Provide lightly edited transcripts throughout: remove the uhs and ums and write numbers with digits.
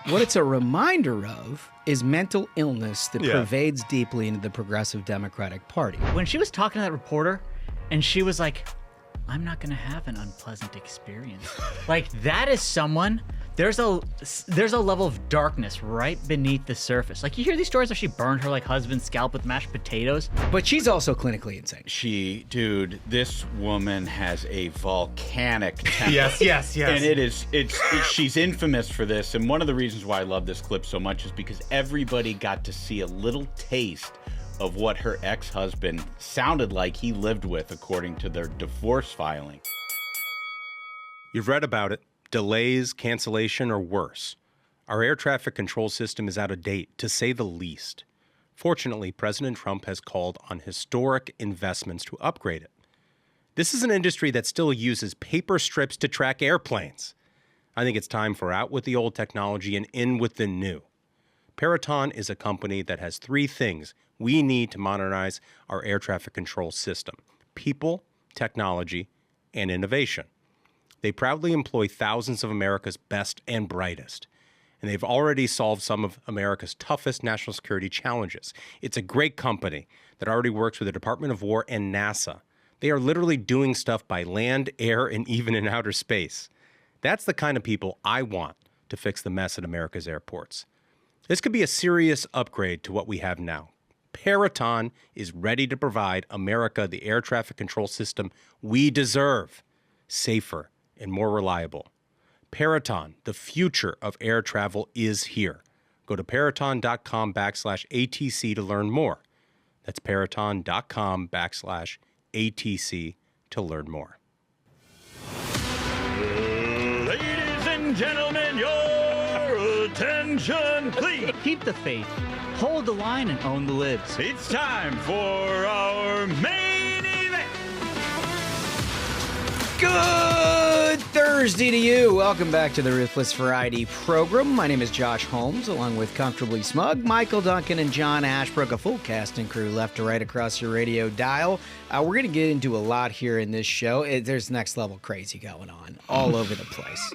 What it's a reminder of is mental illness that pervades deeply into the Progressive Democratic Party. When she was talking to that reporter and she was like, I'm not going to have an unpleasant experience. Like, that is someone, there's a level of darkness right beneath the surface. Like, you hear these stories where she burned her, like, husband's scalp with mashed potatoes. But she's also clinically insane. Dude, this woman has a volcanic temper. Yes. And she's infamous for this. And one of the reasons why I love this clip so much is because everybody got to see a little taste of what her ex-husband sounded like he lived with, according to their divorce filing. You've read about it. Delays, cancellation, or worse. Our air traffic control system is out of date, to say the least. Fortunately, President Trump has called on historic investments to upgrade it. This is an industry that still uses paper strips to track airplanes. I think it's time for out with the old technology and in with the new. Peraton is a company that has three things we need to modernize our air traffic control system: people, technology, and innovation. They proudly employ thousands of America's best and brightest, and they've already solved some of America's toughest national security challenges. It's a great company that already works with the Department of War and NASA. They are literally doing stuff by land, air, and even in outer space. That's the kind of people I want to fix the mess at America's airports. This could be a serious upgrade to what we have now. Peraton is ready to provide America the air traffic control system we deserve, safer and more reliable. Peraton, the future of air travel, is here. Go to peraton.com/ATC to learn more. That's peraton.com/ATC to learn more. Ladies and gentlemen, your attention, please. Keep the faith, hold the line, and own the libs. It's time for our main event. Good Thursday to you. Welcome back to the Ruthless Variety program. My name is Josh Holmes, along with Comfortably Smug, Michael Duncan, and John Ashbrook, a full cast and crew left to right across your radio dial. We're going to get into a lot here in this show. There's next level crazy going on all over the place,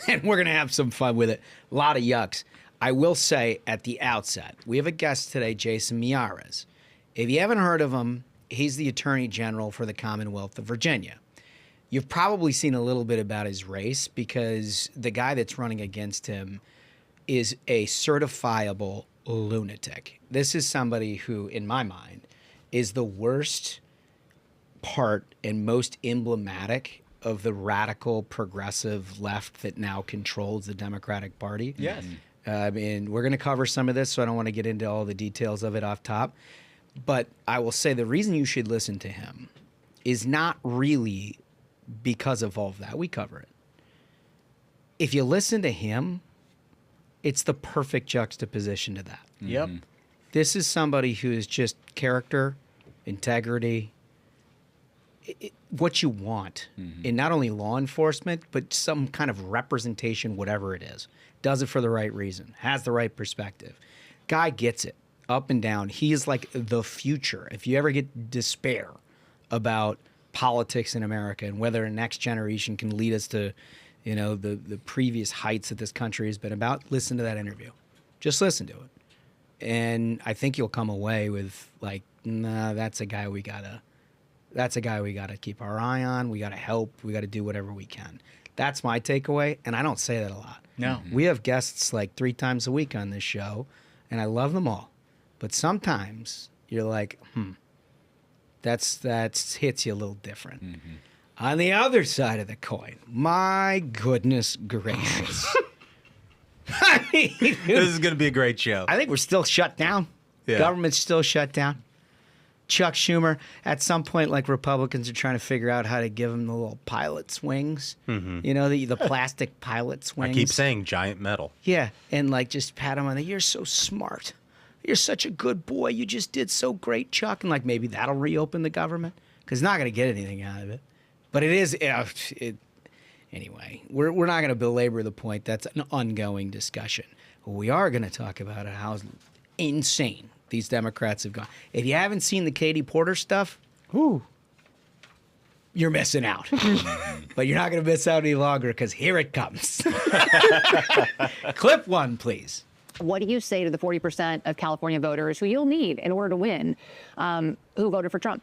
and we're going to have some fun with it. A lot of yucks. I will say at the outset, we have a guest today, Jason Miyares. If you haven't heard of him, he's the Attorney General for the Commonwealth of Virginia. You've probably seen a little bit about his race because the guy that's running against him is a certifiable lunatic. This is somebody who, in my mind, is the worst part and most emblematic of the radical progressive left that now controls the Democratic Party. Yes. And we're going to cover some of this, so I don't want to get into all the details of it off top. But I will say the reason you should listen to him is not really because of all of that. We cover it. If you listen to him, it's the perfect juxtaposition to that. Yep. This is somebody who is just character, integrity, what you want in not only law enforcement, but some kind of representation, whatever it is. Does it for the right reason, has the right perspective. Guy gets it up and down. He is like the future. If you ever get despair about politics in America and whether a next generation can lead us to, you know, the previous heights that this country has been about, listen to that interview. Just listen to it. And I think you'll come away with like, nah, that's a guy we gotta keep our eye on. We gotta help. We gotta do whatever we can. That's my takeaway, and I don't say that a lot. No. We have guests like 3 times a week on this show, and I love them all. But sometimes you're like, that's hits you a little different. On the other side of the coin, my goodness gracious. I mean, This is going to be a great show. I think we're still shut down. Yeah. Government's still shut down. Chuck Schumer, at some point, like Republicans are trying to figure out how to give him the little pilot's wings. You know, the plastic pilot's wings. I keep saying giant metal. Yeah, and like just pat him on the, you're so smart. You're such a good boy. You just did so great, Chuck. And like maybe that'll reopen the government because it's not going to get anything out of it. But it is, anyway, we're not going to belabor the point. That's an ongoing discussion. What we are going to talk about is how insane these Democrats have gone. If you haven't seen the Katie Porter stuff, you're missing out. But you're not going to miss out any longer because here it comes. Clip 1, please. What do you say to the 40% of California voters who you'll need in order to win, who voted for Trump?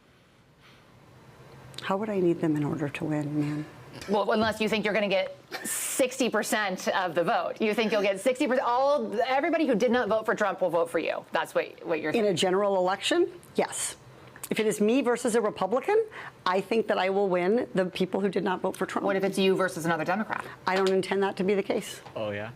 How would I need them in order to win, man? Well, unless you think you're going to get 60% of the vote. You think you'll get 60%. Everybody who did not vote for Trump will vote for you. That's what you're saying. In a general election, yes. If it is me versus a Republican, I think that I will win the people who did not vote for Trump. What if it's you versus another Democrat? I don't intend that to be the case. Oh, yeah?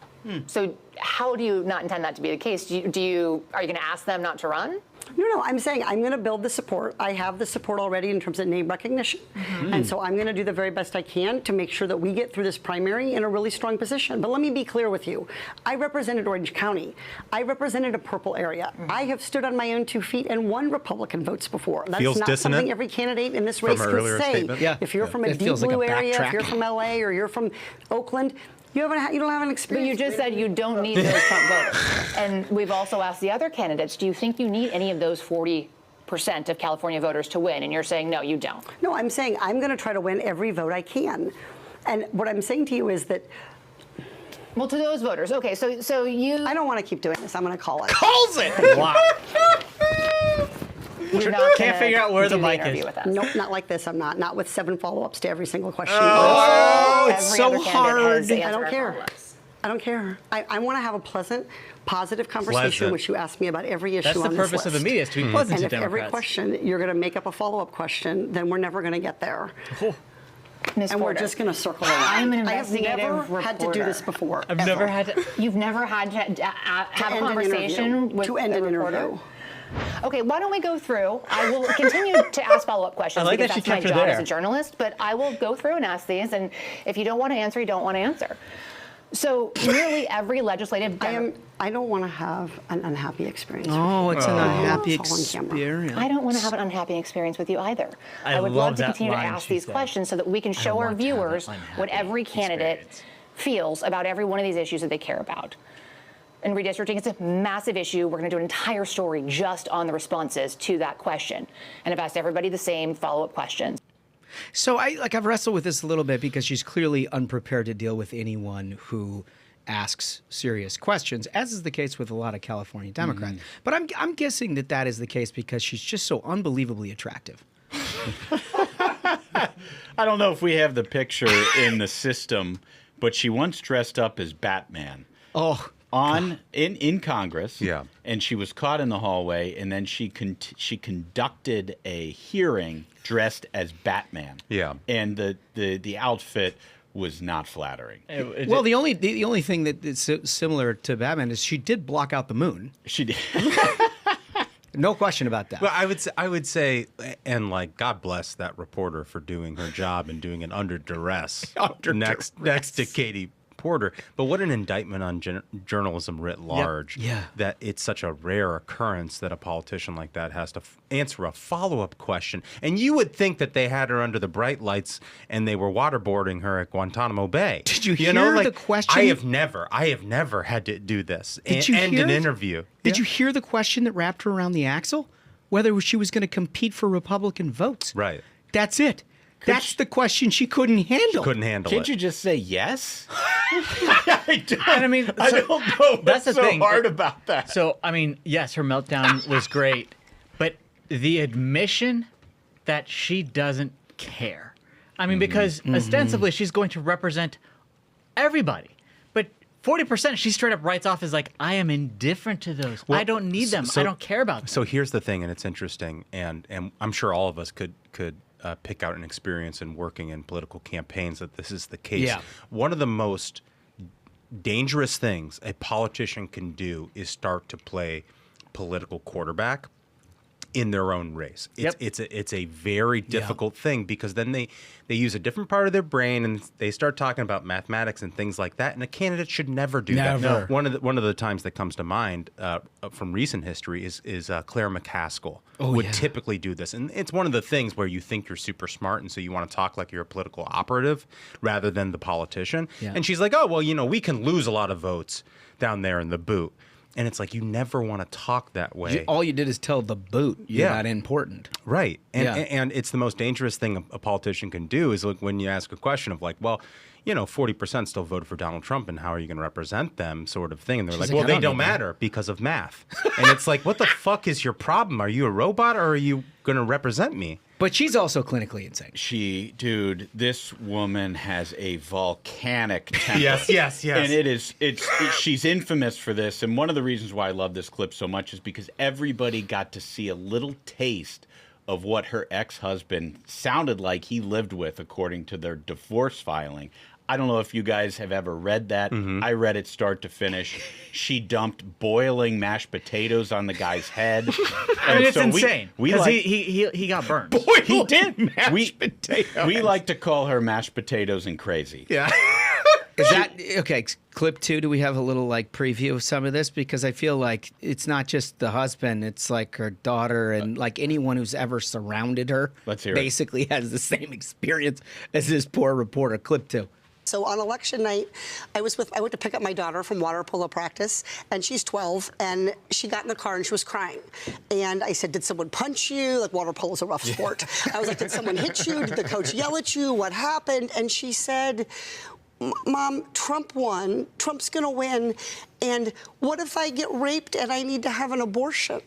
So how do you not intend that to be the case? Are you going to ask them not to run? No, I'm saying I'm going to build the support. I have the support already in terms of name recognition. And so I'm going to do the very best I can to make sure that we get through this primary in a really strong position. But let me be clear with you. I represented Orange County. I represented a purple area. I have stood on my own 2 feet and won Republican votes before. That's Feels not dissonant something every candidate in this race her could earlier say. statement? Yeah. If you're from a It deep feels like a blue area, backtrack. if you're from LA or you're from Oakland, you don't have an experience. But you just said you don't need those Trump voters. And we've also asked the other candidates, do you think you need any of those 40% of California voters to win? And you're saying, no, you don't. No, I'm saying I'm going to try to win every vote I can. And what I'm saying to you is that Well, to those voters. Okay, so you... I don't want to keep doing this. I'm going to call it. Calls it! Wow. You're not Can't gonna figure out where do the mic interview is. with us. Nope, not like this. I'm not. Not with 7 follow-ups to every single question. Oh, it's Every so other candidate hard. has answered I don't our care. follow-ups. I don't care. I want to have a pleasant, positive conversation, Pleasant. which you ask me about every issue That's the on this purpose of the list. media, is to be pleasant And to if every Democrats. question you're going to make up a follow-up question, then we're never going to get there. Ms. And we're Porter, just going to circle around. I'm an I have investigative never had to do reporter. this before. I've ever. never had to... You've never had to have a end an conversation interview. with To end a an reporter? interview. Okay, why don't we go through? I will continue to ask follow-up questions I like because that she that's my kept her job as there. a journalist, but I will go through and ask these, and if you don't want to answer, you don't want to answer. So nearly every legislative... I don't want to have an unhappy experience. Oh, it's an unhappy It's all on camera. experience. I don't want to have an unhappy experience with you either. I would love love to that continue to line ask she these said. questions so that we can show our want to have an viewers what unhappy every candidate experience. feels about every one of these issues that they care about. And redistricting is a massive issue. We're going to do an entire story just on the responses to that question. And I've asked everybody the same follow-up questions. So I've wrestled with this a little bit because she's clearly unprepared to deal with anyone who asks serious questions, as is the case with a lot of California Democrats. But I'm guessing that is the case because she's just so unbelievably attractive. I don't know if we have the picture in the system, but she once dressed up as Batman. Oh, in Congress, Yeah. and she was caught in the hallway, and then she conducted a hearing dressed as Batman. Yeah. And the outfit was not flattering. well, the only thing that is similar to Batman is she did block out the moon. She did. No question about that. Well, I would say, and like, God bless that reporter for doing her job and doing it under duress. Next to Katie Porter. But what an indictment on journalism writ large. Yeah. That it's such a rare occurrence that a politician like that has to answer a follow-up question. And you would think that they had her under the bright lights and they were waterboarding her at Guantanamo Bay. Did you hear the question? I have never had to do this. Did you end hear an it? interview. Did you hear the question that wrapped her around the axle? Whether she was going to compete for Republican votes. Right. That's it. That's the question she couldn't handle. Couldn't handle Can't it. you just say yes? I mean, I don't know that's what's the so thing. hard about that. So, I mean, yes, her meltdown was great, but the admission that she doesn't care. I mean, because ostensibly she's going to represent everybody, but 40% she straight up writes off as like, I am indifferent to those. I don't need them. I don't care about them. So here's the thing, and it's interesting, and I'm sure all of us could pick out an experience in working in political campaigns that this is the case. Yeah. One of the most dangerous things a politician can do is start to play political quarterback in their own race. It's a very difficult thing because then they use a different part of their brain and they start talking about mathematics and things like that. And a candidate should never do that. Never. One of the times that comes to mind from recent history is Claire McCaskill would typically do this. And it's one of the things where you think you're super smart and so you want to talk like you're a political operative rather than the politician. Yeah. And she's like, oh, well, we can lose a lot of votes down there in the boot. And it's like, you never want to talk that way. All you did is tell the boot you're not important. Right. And it's the most dangerous thing a politician can do is like when you ask a question of like, well, 40% still voted for Donald Trump, and how are you going to represent them, sort of thing. And they're like, well, they don't matter because of math. And it's like, what the fuck is your problem? Are you a robot, or are you going to represent me? But she's also clinically insane. Dude, this woman has a volcanic temper. Yes. And she's infamous for this. And one of the reasons why I love this clip so much is because everybody got to see a little taste of what her ex-husband sounded like he lived with, according to their divorce filing. I don't know if you guys have ever read that. I read it start to finish. She dumped boiling mashed potatoes on the guy's head. I mean, it's insane. Because he got burned. He did. Mashed potatoes. We like to call her mashed potatoes and crazy. Yeah. Is that okay? Clip 2. Do we have a little preview of some of this? Because I feel like it's not just the husband; it's like her daughter and like anyone who's ever surrounded her. Let's hear it. Basically, has the same experience as this poor reporter. Clip 2. So on election night, I went to pick up my daughter from water polo practice, and she's 12, and she got in the car and she was crying. And I said, did someone punch you? Like, water polo's a rough sport. I was like, did someone hit you? Did the coach yell at you? What happened? And she said, Mom, Trump won. Trump's going to win. And what if I get raped and I need to have an abortion?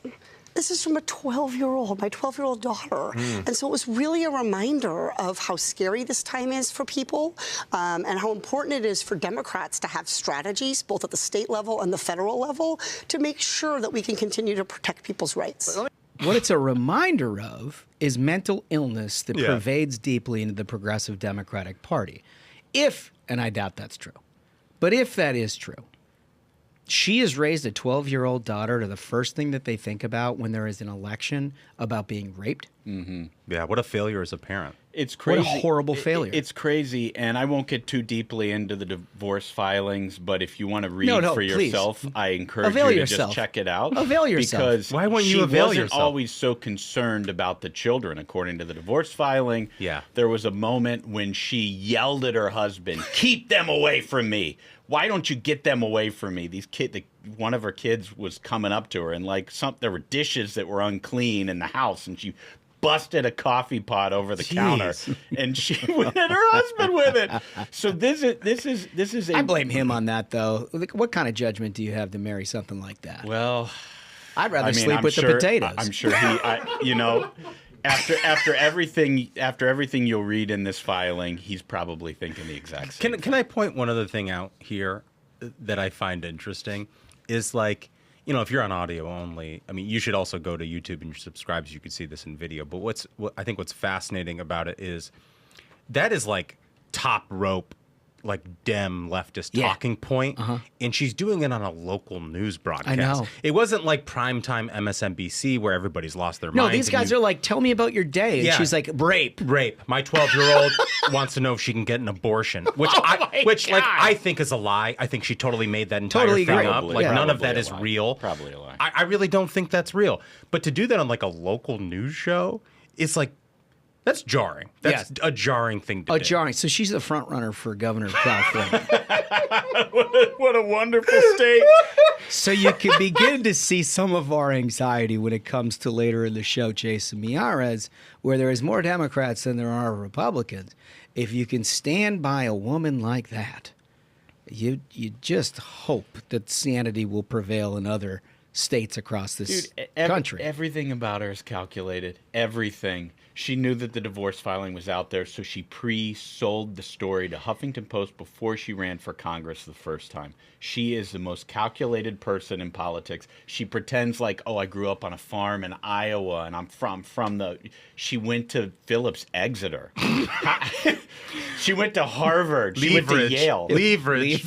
This is from a 12-year-old, my 12-year-old daughter. And so it was really a reminder of how scary this time is for people, and how important it is for Democrats to have strategies, both at the state level and the federal level, to make sure that we can continue to protect people's rights. What it's a reminder of is mental illness that pervades deeply into the progressive Democratic Party. If, and I doubt that's true, but if that is true, she has raised a 12-year-old daughter to the first thing that they think about when there is an election about being raped. Yeah, what a failure as a parent. It's crazy. What a horrible failure. It's crazy, and I won't get too deeply into the divorce filings, but if you want to read for yourself, I encourage you to just check it out. Avail yourself. Because why won't you avail wasn't yourself? always so concerned about the children, according to the divorce filing. Yeah. There was a moment when she yelled at her husband, keep them away from me. Why don't you get them away from me? One of her kids was coming up to her, and there were dishes that were unclean in the house, and she busted a coffee pot over the counter, and she went at her husband with it. So this is. I blame him on that, though. What kind of judgment do you have to marry something like that? Well, I'd rather sleep with the potatoes. I'm sure After everything you'll read in this filing, he's probably thinking the exact same. Can I point one other thing out here that I find interesting? Is if you're on audio only, I mean, you should also go to YouTube and subscribe so you can see this in video. But I think what's fascinating about it is that is like top rope, like Dem leftist talking point, and she's doing it on a local news broadcast. I know. It wasn't like primetime MSNBC where everybody's lost their No, minds. these guys are like, tell me about your day. And she's like, rape. My 12-year-old wants to know if she can get an abortion, which I think is a lie. I think she totally made that entire thing up. Like none of that is real. Probably a lie. I really don't think that's real. But to do that on like a local news show, it's like, that's jarring. That's a jarring thing to do. Jarring. So she's the front runner for governor of California. What a wonderful state. So you can begin to see some of our anxiety when it comes to later in the show, Jason Miyares, where there is more Democrats than there are Republicans. If you can stand by a woman like that, you just hope that sanity will prevail in other states across this country. Everything about her is calculated. Everything. She knew that the divorce filing was out there, so she pre-sold the story to Huffington Post before she ran for Congress the first time. She is the most calculated person in politics. She pretends like, I grew up on a farm in Iowa, and I'm from the... She went to Phillips Exeter. She went to Harvard. She went to Yale. Leverage.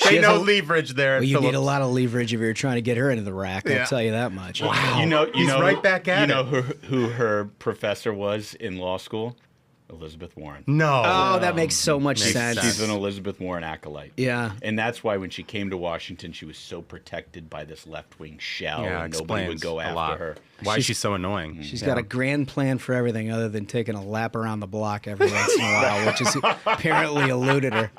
They know leverage there. Well, you need a lot of leverage if you're trying to get her into the rack. I'll tell you that much. Wow. He's right back at it. You know who her professor was in law school? Elizabeth Warren. No. Oh, that makes so much sense. She's an Elizabeth Warren acolyte. Yeah. And that's why when she came to Washington, she was so protected by this left-wing shell, and nobody would go after her. Why is she so annoying? She's got a grand plan for everything other than taking a lap around the block every once in a while, which has apparently eluded her.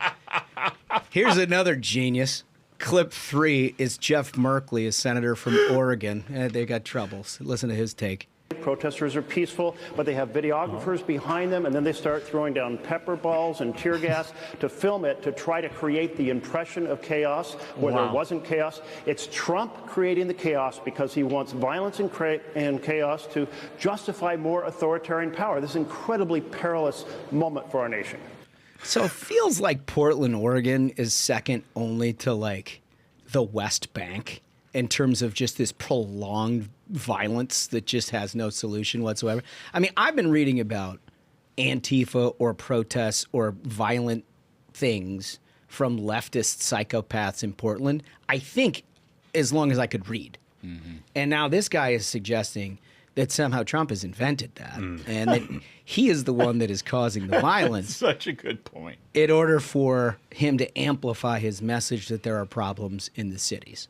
Here's another genius. Clip 3 is Jeff Merkley, a senator from Oregon. They got troubles. Listen to his take. Protesters are peaceful, but they have videographers behind them, and then they start throwing down pepper balls and tear gas to film it, to try to create the impression of chaos where there wasn't chaos. It's Trump creating the chaos because he wants violence and chaos to justify more authoritarian power. This is an incredibly perilous moment for our nation. So it feels like Portland, Oregon is second only to like the West Bank in terms of just this prolonged violence that just has no solution whatsoever. I mean, I've been reading about Antifa or protests or violent things from leftist psychopaths in Portland, I think, as long as I could read. Mm-hmm. And now this guy is suggesting that somehow Trump has invented that and that he is the one that is causing the violence. Such a good point. In order for him to amplify his message that there are problems in the cities.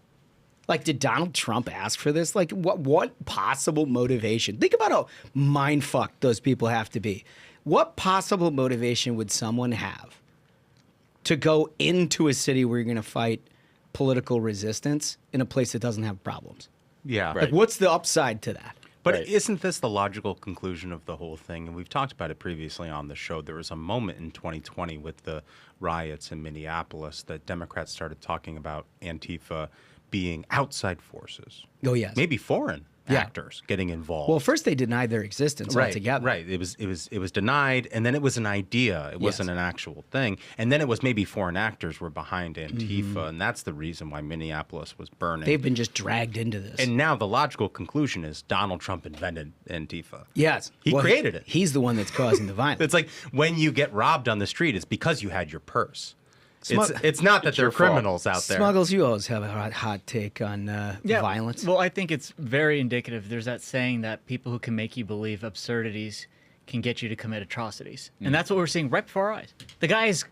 Like, did Donald Trump ask for this? Like, what possible motivation? Think about how mindfucked those people have to be. What possible motivation would someone have to go into a city where you're going to fight political resistance in a place that doesn't have problems? Yeah. Right. Like, what's the upside to that? But Right. isn't this the logical conclusion of the whole thing? And we've talked about it previously on the show. There was a moment in 2020 with the riots in Minneapolis that Democrats started talking about Antifa being outside forces. Oh, yes. Maybe foreign Yeah. actors getting involved. Well, first they denied their existence altogether. Right. It was denied, and then it was an idea. It wasn't an actual thing. And then it was maybe foreign actors were behind Antifa, and that's the reason why Minneapolis was burning. They've been just dragged into this. And now the logical conclusion is Donald Trump invented Antifa. yes. He created it. He's the one that's causing the violence. It's like when you get robbed on the street, it's because you had your purse. Smug- It's not that there are your fault. criminals out there. Smuggles, you always have a hot take on violence. Well, I think it's very indicative. There's that saying that people who can make you believe absurdities can get you to commit atrocities. And that's what we're seeing right before our eyes. The guy is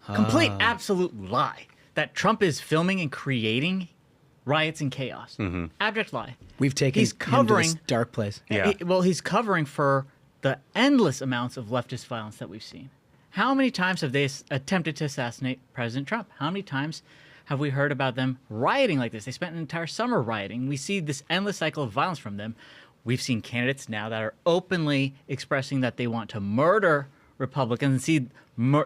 complete, absolute lie that Trump is filming and creating riots and chaos. Abject lie. We've taken He's him to covering this dark place. Yeah. He's covering for the endless amounts of leftist violence that we've seen. How many times have they attempted to assassinate President Trump? How many times have we heard about them rioting like this? They spent an entire summer rioting. We see this endless cycle of violence from them. We've seen candidates now that are openly expressing that they want to murder Republicans and see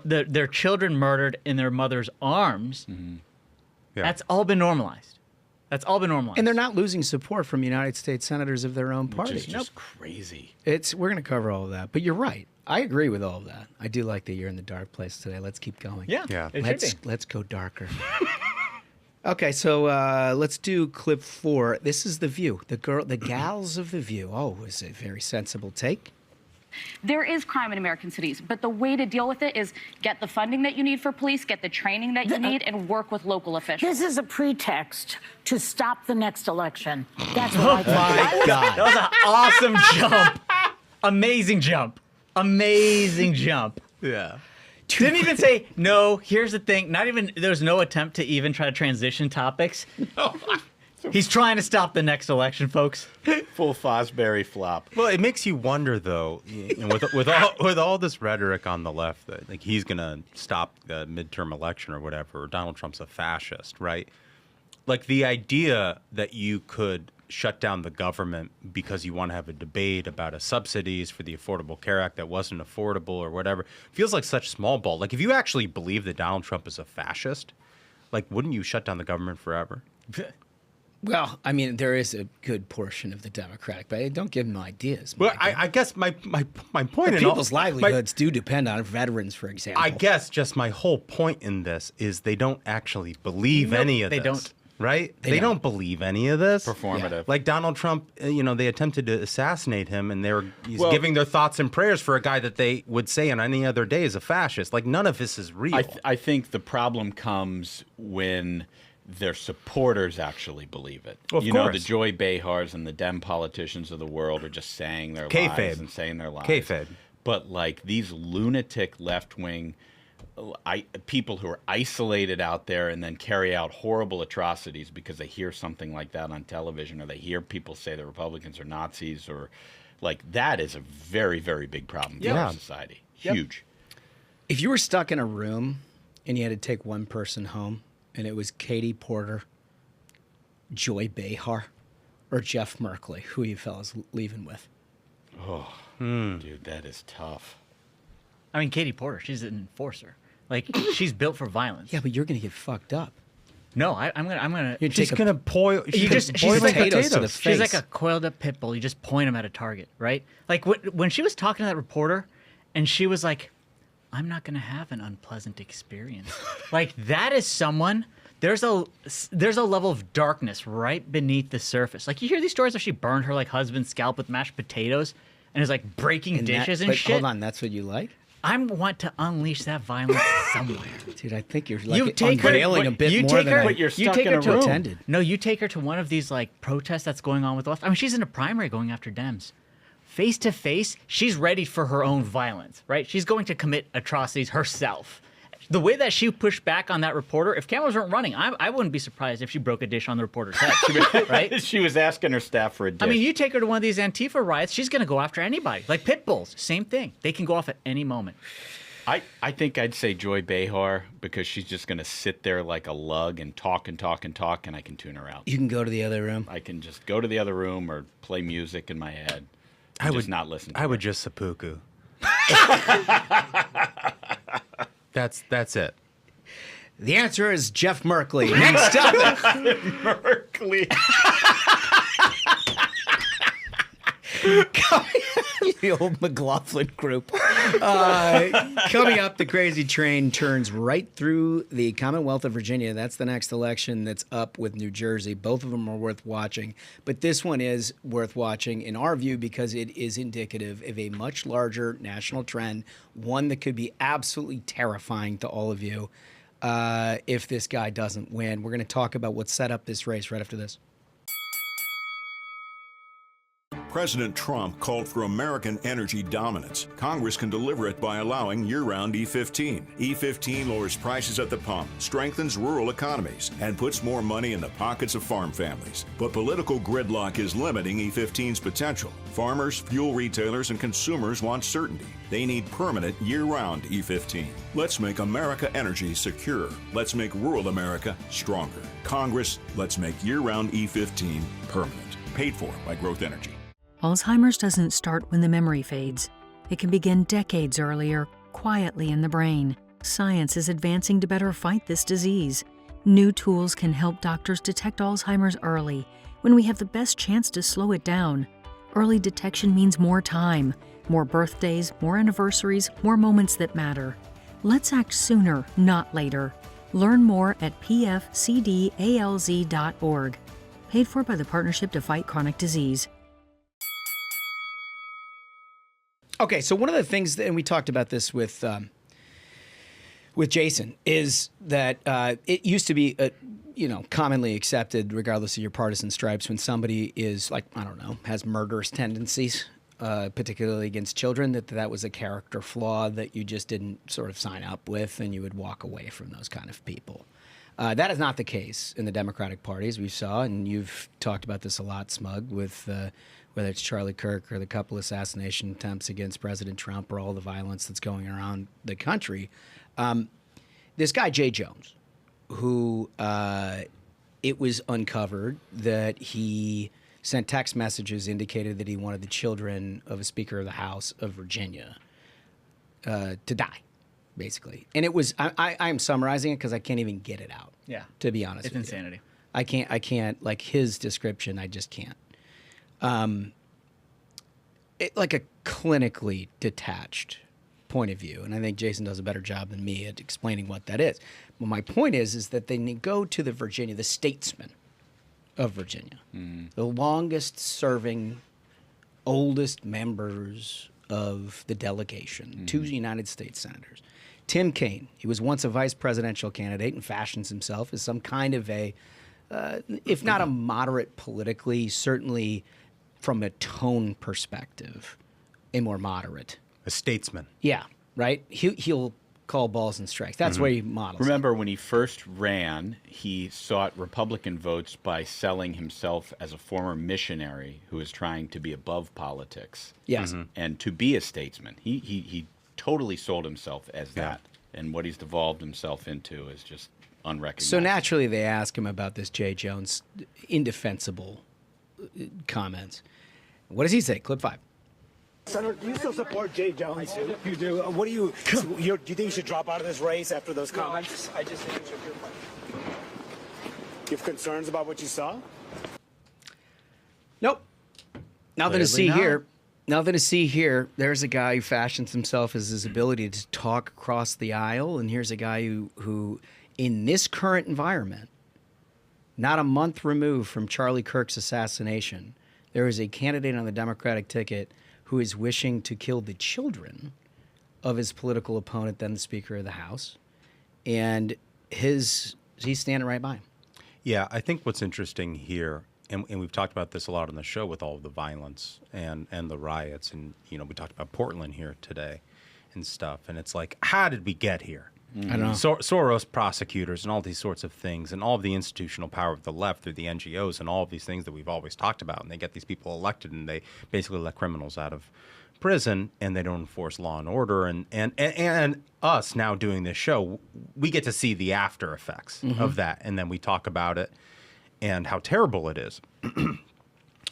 their children murdered in their mother's arms. Yeah. That's all been normalized. That's all been normalized. And they're not losing support from United States senators of their own party. Which is just crazy. We're going to cover all of that. But you're right. I agree with all of that. I do like that you're in the dark place today. Let's keep going. Yeah. It should be. Let's go darker. Okay, so let's do clip 4. This is The View. The gals of The View. Oh, it was a very sensible take. There is crime in American cities, but the way to deal with it is get the funding that you need for police, get the training that you need, and work with local officials. This is a pretext to stop the next election. That's what I think. My God. That was an awesome jump. Amazing jump. Amazing jump. Yeah. Didn't even say, no, here's the thing. There's no attempt to even try to transition topics. He's trying to stop the next election, folks. Full Fosbury flop. Well, it makes you wonder, though, with all this rhetoric on the left that like he's going to stop the midterm election or whatever, or Donald Trump's a fascist, right? Like the idea that you could shut down the government because you want to have a debate about a subsidies for the Affordable Care Act that wasn't affordable or whatever feels like such small ball. Like if you actually believe that Donald Trump is a fascist, like wouldn't you shut down the government forever? Well, I mean, there is a good portion of the Democratic, but don't give them ideas. Well, Michael. I guess my point in People's all, livelihoods do depend on veterans, for example. I guess just my whole point in this is they don't actually believe any of they this. don't. Right? They don't believe any of this. Performative. Like Donald Trump, they attempted to assassinate him, and he's Well- giving their thoughts and prayers for a guy that they would say on any other day is a fascist. Like none of this is real. I think the problem comes when their supporters actually believe it. Of you know, the course. Joy Behars and the Dem politicians of the world are just saying their Kayfabe. lies and saying their lies. Kayfabe. But like these lunatic left-wing people who are isolated out there and then carry out horrible atrocities because they hear something like that on television, or they hear people say the Republicans are Nazis, or like that is a very, very big problem for our society. Huge. If you were stuck in a room and you had to take one person home and it was Katie Porter, Joy Behar, or Jeff Merkley, who you fellas leaving with? Oh, dude, that is tough. I mean, Katie Porter, she's an enforcer. Like, she's built for violence. Yeah, but you're gonna get fucked up. No, I'm gonna. She's gonna boil. She's boil like potatoes to the face. She's like a coiled up pit bull. You just point them at a target, right? Like when she was talking to that reporter, and she was like, "I'm not gonna have an unpleasant experience." Like that is someone. There's a level of darkness right beneath the surface. Like you hear these stories where she burned her like husband's scalp with mashed potatoes, and is like breaking dishes and shit. Hold on, that's what you like? I want to unleash that violence somewhere. Dude, I think you're like take her- unveiling a bit more than but you're stuck take in her a to room. intended. No, you take her to one of these like protests that's going on with the left. I mean, she's in a primary going after Dems. Face to face, she's ready for her own violence, right? She's going to commit atrocities herself. The way that she pushed back on that reporter, if cameras weren't running, I wouldn't be surprised if she broke a dish on the reporter's head, right? She was asking her staff for a dish. I mean, you take her to one of these Antifa riots, she's going to go after anybody. Like pit bulls, same thing. They can go off at any moment. I think I'd say Joy Behar because she's just going to sit there like a lug and talk and talk and talk, and I can tune her out. You can go to the other room. I can just go to the other room or play music in my head. I would not listen to I her. would just seppuku. That's it. The answer is Jeff Merkley. Next up, Merkley. the old McLaughlin group. Coming up, the crazy train turns right through the Commonwealth of Virginia. That's the next election that's up with New Jersey. Both of them are worth watching. But this one is worth watching, in our view, because it is indicative of a much larger national trend, one that could be absolutely terrifying to all of you if this guy doesn't win. We're going to talk about what set up this race right after this. President Trump called for American energy dominance. Congress can deliver it by allowing year-round E15. E15 lowers prices at the pump, strengthens rural economies, and puts more money in the pockets of farm families. But political gridlock is limiting E15's potential. Farmers, fuel retailers, and consumers want certainty. They need permanent year-round E15. Let's make America energy secure. Let's make rural America stronger. Congress, let's make year-round E15 permanent. Paid for by Growth Energy. Alzheimer's doesn't start when the memory fades. It can begin decades earlier, quietly in the brain. Science is advancing to better fight this disease. New tools can help doctors detect Alzheimer's early, when we have the best chance to slow it down. Early detection means more time, more birthdays, more anniversaries, more moments that matter. Let's act sooner, not later. Learn more at pfcdalz.org. Paid for by the Partnership to Fight Chronic Disease. Okay, so one of the things, and we talked about this with Jason, is that it used to be, commonly accepted, regardless of your partisan stripes, when somebody is like, I don't know, has murderous tendencies, particularly against children, that was a character flaw that you just didn't sort of sign up with, and you would walk away from those kind of people. That is not the case in the Democratic Party, as we saw, and you've talked about this a lot, Smug, with whether it's Charlie Kirk or the couple assassination attempts against President Trump or all the violence that's going around the country. This guy, Jay Jones, who it was uncovered that he sent text messages indicated that he wanted the children of a Speaker of the House of Virginia to die, basically. And it was, I'm summarizing it because I can't even get it out. Yeah. To be honest It's with you. insanity. I can't, like his description, I just can't. Like a clinically detached point of view, and I think Jason does a better job than me at explaining what that is. But my point is that they go to the statesman of Virginia, the longest-serving, oldest members of the delegation, two United States senators. Tim Kaine, he was once a vice presidential candidate and fashions himself as some kind of a, if not a moderate politically, certainly from a tone perspective, a more moderate. A statesman. Yeah, right? He'll call balls and strikes. That's where he models. Remember, when he first ran, he sought Republican votes by selling himself as a former missionary who was trying to be above politics. Yes. And to be a statesman. He totally sold himself as that. And what he's devolved himself into is just unrecognized. So naturally, they ask him about this Jay Jones indefensible comments. What does he say? Clip 5. Senator, do you still support Jay Jones? You do. What do you think he should drop out of this race after those comments? I just think you have concerns about what you saw? Nope. Nothing to see not. here. Nothing to see here. There's a guy who fashions himself as his ability to talk across the aisle, and here's a guy who in this current environment, not a month removed from Charlie Kirk's assassination, there is a candidate on the Democratic ticket who is wishing to kill the children of his political opponent, then the Speaker of the House, and he's standing right by him. Yeah, I think what's interesting here, and we've talked about this a lot on the show with all of the violence and the riots, and we talked about Portland here today and stuff, and it's like, how did we get here? I don't know. Soros prosecutors and all these sorts of things, and all of the institutional power of the left through the NGOs and all of these things that we've always talked about, and they get these people elected, and they basically let criminals out of prison, and they don't enforce law and order, and us now doing this show, we get to see the after effects of that, and then we talk about it and how terrible it is.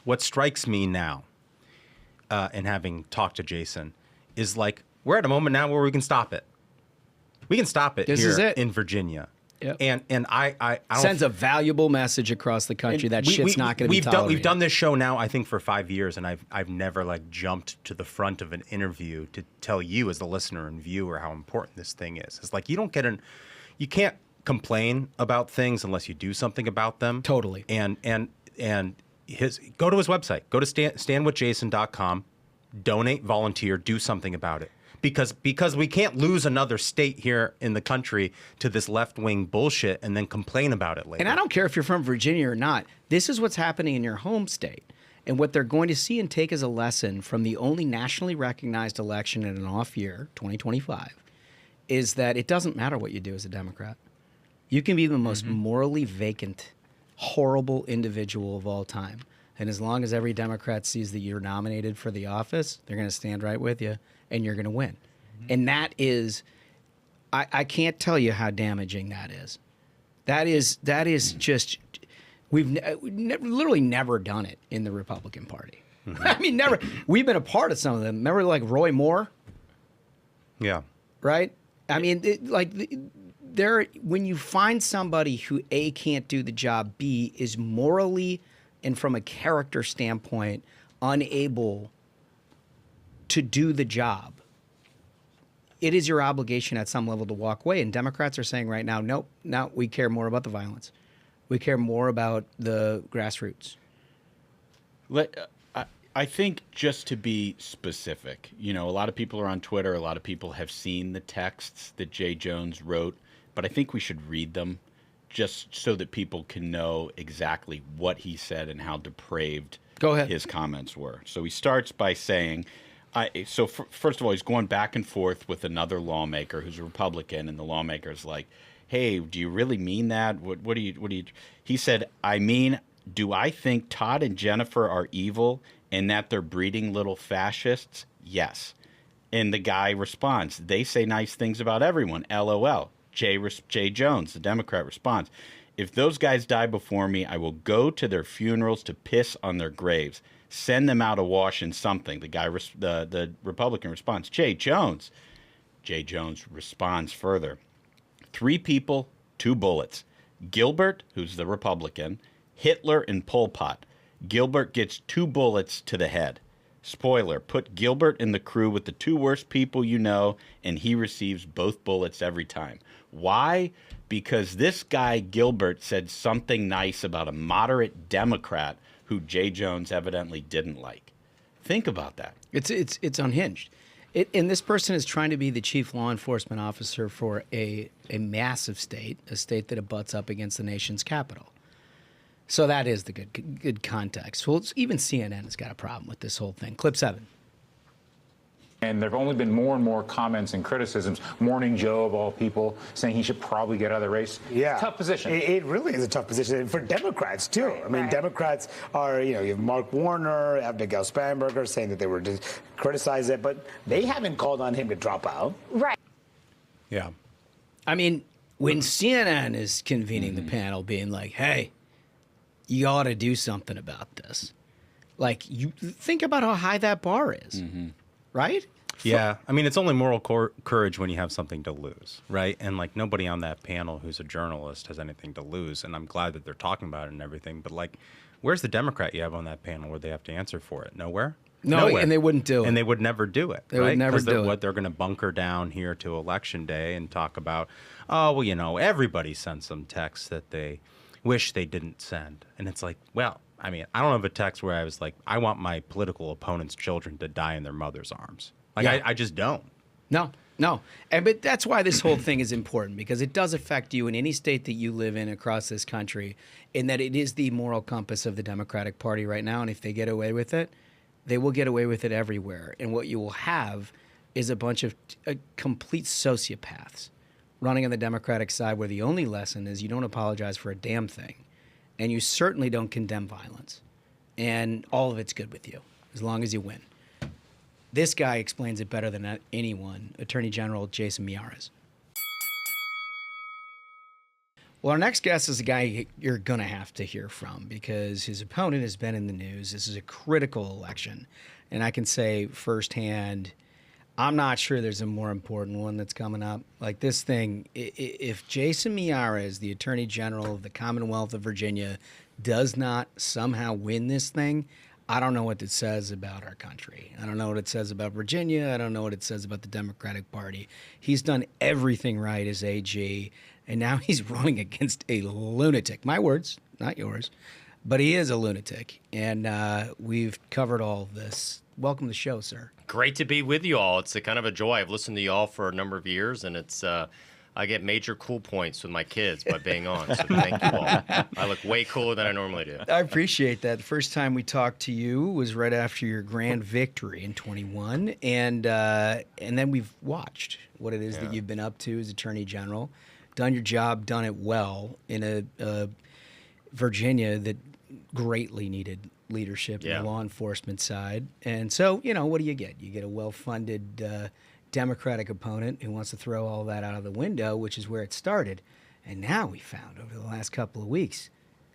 What strikes me now, and having talked to Jason, is like, we're at a moment now where we can stop it. We can stop it here in Virginia. Yep. And I don't sends a valuable message across the country that shit's not going to be tolerated. We've done this show now, I think, for 5 years, and I've never jumped to the front of an interview to tell you as the listener and viewer how important this thing is. It's like you can't complain about things unless you do something about them. Totally. And go to his website. Go to standwithjason.com. Donate, volunteer, do something about it. Because we can't lose another state here in the country to this left-wing bullshit and then complain about it later. And I don't care if you're from Virginia or not. This is what's happening in your home state. And what they're going to see and take as a lesson from the only nationally recognized election in an off year, 2025, is that it doesn't matter what you do as a Democrat. You can be the most morally vacant, horrible individual of all time. And as long as every Democrat sees that you're nominated for the office, they're going to stand right with you, and you're going to win. And that is, I can't tell you how damaging that is. That is just, we've literally never done it in the Republican Party. I mean, never. We've been a part of some of them. Remember, like Roy Moore? Yeah. Right? I mean, when you find somebody who A, can't do the job, B, is morally and from a character standpoint unable to do the job, it is your obligation at some level to walk away. And Democrats are saying right now, nope, no, we care more about the violence. We care more about the grassroots. I think just to be specific, a lot of people are on Twitter. A lot of people have seen the texts that Jay Jones wrote, but I think we should read them just so that people can know exactly what he said and how depraved his comments were. So he starts by saying, first of all, he's going back and forth with another lawmaker who's a Republican, and the lawmaker's like, hey, do you really mean that? What do you? He said, do I think Todd and Jennifer are evil and that they're breeding little fascists? Yes. And the guy responds, they say nice things about everyone, LOL. Jay Jones, the Democrat, responds, if those guys die before me, I will go to their funerals to piss on their graves. Send them out awash in something. The Republican responds, Jay Jones. Jay Jones responds further. 3 people, 2 bullets. Gilbert, who's the Republican, Hitler, and Pol Pot. Gilbert gets 2 bullets to the head. Spoiler, put Gilbert in the crew with the 2 worst people you know, and he receives both bullets every time. Why? Because this guy, Gilbert, said something nice about a moderate Democrat who Jay Jones evidently didn't like. Think about that. It's unhinged. And this person is trying to be the chief law enforcement officer for a massive state, a state that abuts up against the nation's capital. So that is the good context. Well, even CNN has got a problem with this whole thing. Clip 7. And there have only been more and more comments and criticisms. Morning Joe, of all people, saying he should probably get out of the race. Yeah. Tough position. It really is a tough position for Democrats, too. I mean, Democrats are, you have Mark Warner, Abigail Spanberger saying that they were to criticize it, but they haven't called on him to drop out. Right. Yeah. I mean, when CNN is convening the panel, being like, "Hey, you ought to do something about this," like, you think about how high that bar is, right? Yeah, I mean, it's only moral courage when you have something to lose, right? And like nobody on that panel who's a journalist has anything to lose, and I'm glad that they're talking about it and everything. But like, where's the Democrat you have on that panel where they have to answer for it? Nowhere. No, Nowhere. and they wouldn't do it. And they would never do it. They right? would never do it. They're going to bunker down here to Election Day and talk about, oh, well, you know, everybody sent some texts that they wish they didn't send. And it's like, well, I mean, I don't have a text where I was like, I want my political opponent's children to die in their mother's arms. Like, Yeah. I just don't. No. But that's why this whole thing is important, because it does affect you in any state that you live in across this country, in that it is the moral compass of the Democratic Party right now. And if they get away with it, they will get away with it everywhere. And what you will have is a bunch of complete sociopaths running on the Democratic side, where the only lesson is you don't apologize for a damn thing. And you certainly don't condemn violence. And all of it's good with you, as long as you win. This guy explains it better than anyone, Attorney General Jason Miyares. Well, our next guest is a guy you're going to have to hear from, because his opponent has been in the news. This is a critical election. And I can say firsthand, I'm not sure there's a more important one that's coming up. Like, this thing, if Jason Miyares, the Attorney General of the Commonwealth of Virginia, does not somehow win this thing, I don't know what it says about our country. I don't know what it says about Virginia. I don't know what it says about the Democratic Party. He's done everything right as AG, and now he's running against a lunatic. My words, not yours, but he is a lunatic, and we've covered all of this. Welcome to the show, sir. Great to be with you all. It's a kind of a joy. I've listened to you all for a number of years, and it's I get major cool points with my kids by being on, so thank you all. I look way cooler than I normally do. I appreciate that. The first time we talked to you was right after your grand victory in 21, and then we've watched what it is that you've been up to as Attorney General, done your job, done it well in a Virginia that greatly needed leadership in the law enforcement side. And so, you know, what do you get? You get a well-funded Democratic opponent who wants to throw all that out of the window, which is where it started. And now we found over the last couple of weeks,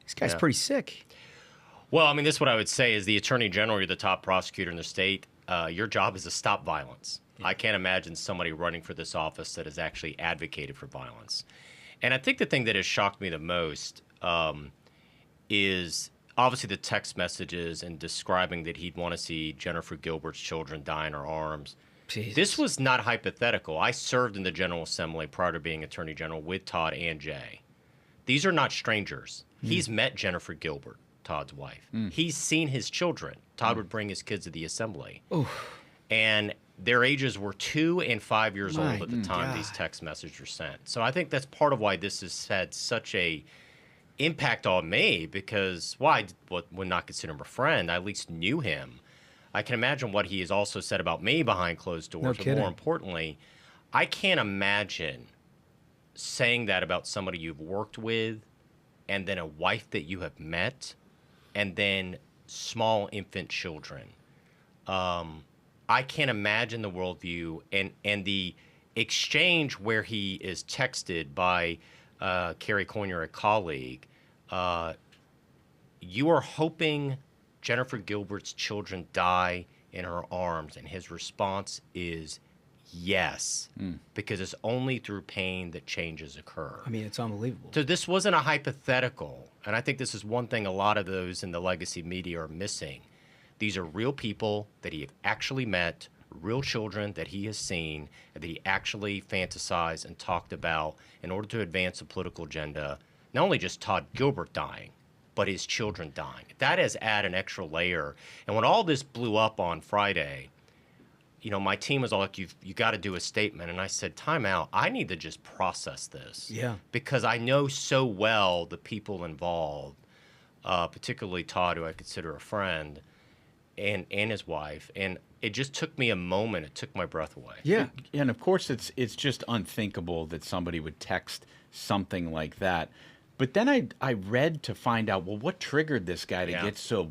this guy's pretty sick. Well, I mean, this is what I would say is the Attorney General, you're the top prosecutor in the state. Your job is to stop violence. I can't imagine somebody running for this office that has actually advocated for violence. And I think the thing that has shocked me the most is obviously the text messages and describing that he'd want to see Jennifer Gilbert's children die in her arms. Jesus. This was not hypothetical. I served in the General Assembly prior to being Attorney General with Todd and Jay. These are not strangers. He's met Jennifer Gilbert, Todd's wife. He's seen his children. Todd would bring his kids to the assembly. And their ages were 2 and 5 years old at the time these text messages were sent. So I think that's part of why this has had such a impact on me, because I would not consider him a friend. I at least knew him. I can imagine what he has also said about me behind closed doors. No but kidding. more importantly, I can't imagine saying that about somebody you've worked with, and then a wife that you have met, and then small infant children. I can't imagine the worldview and the exchange where he is texted by Carrie Coyner, a colleague. You are hoping Jennifer Gilbert's children die in her arms, and his response is yes, because it's only through pain that changes occur. I mean, it's unbelievable. So this wasn't a hypothetical, and I think this is one thing a lot of those in the legacy media are missing. These are real people that he actually met, real children that he has seen, and that he actually fantasized and talked about in order to advance a political agenda, not only just Todd Gilbert dying, but his children dying. That has added an extra layer. And when all this blew up on Friday, you know, my team was all like, you got to do a statement. And I said, time out. I need to just process this. Yeah. Because I know so well the people involved, particularly Todd, who I consider a friend, and his wife. And it just took me a moment. It took my breath away. Yeah. And of course, it's just unthinkable that somebody would text something like that. But then I read to find out, well, what triggered this guy to get so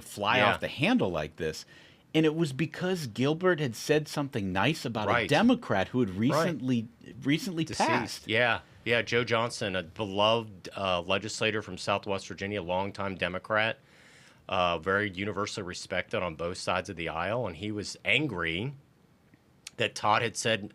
fly off the handle like this? And it was because Gilbert had said something nice about a Democrat who had recently Deceased. passed. Yeah. Yeah, Joe Johnson, a beloved legislator from Southwest Virginia, longtime Democrat, very universally respected on both sides of the aisle, and he was angry that Todd had said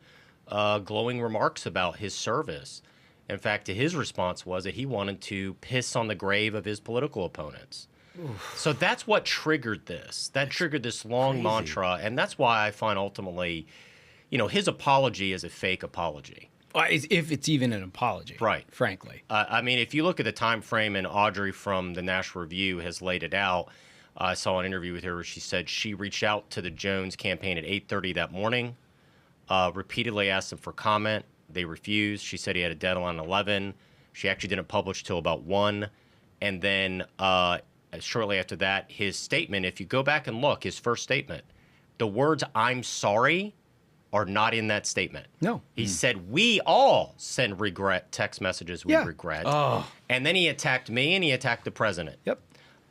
glowing remarks about his service. In fact, his response was that he wanted to piss on the grave of his political opponents. Oof. So that's what triggered this. That triggered this long mantra, and that's why I find ultimately, his apology is a fake apology. If it's even an apology, right? Frankly, I mean, if you look at the time frame, and Audrey from the National Review has laid it out. I saw an interview with her where she said she reached out to the Jones campaign at 8:30 that morning, repeatedly asked them for comment. They refused. She said he had a deadline at 11. She actually didn't publish till about 1, and then shortly after that, his statement. If you go back and look, his first statement, the words "I'm sorry" are not in that statement. No. He said, we all send regret text messages we regret. Oh. And then he attacked me and he attacked the president. Yep.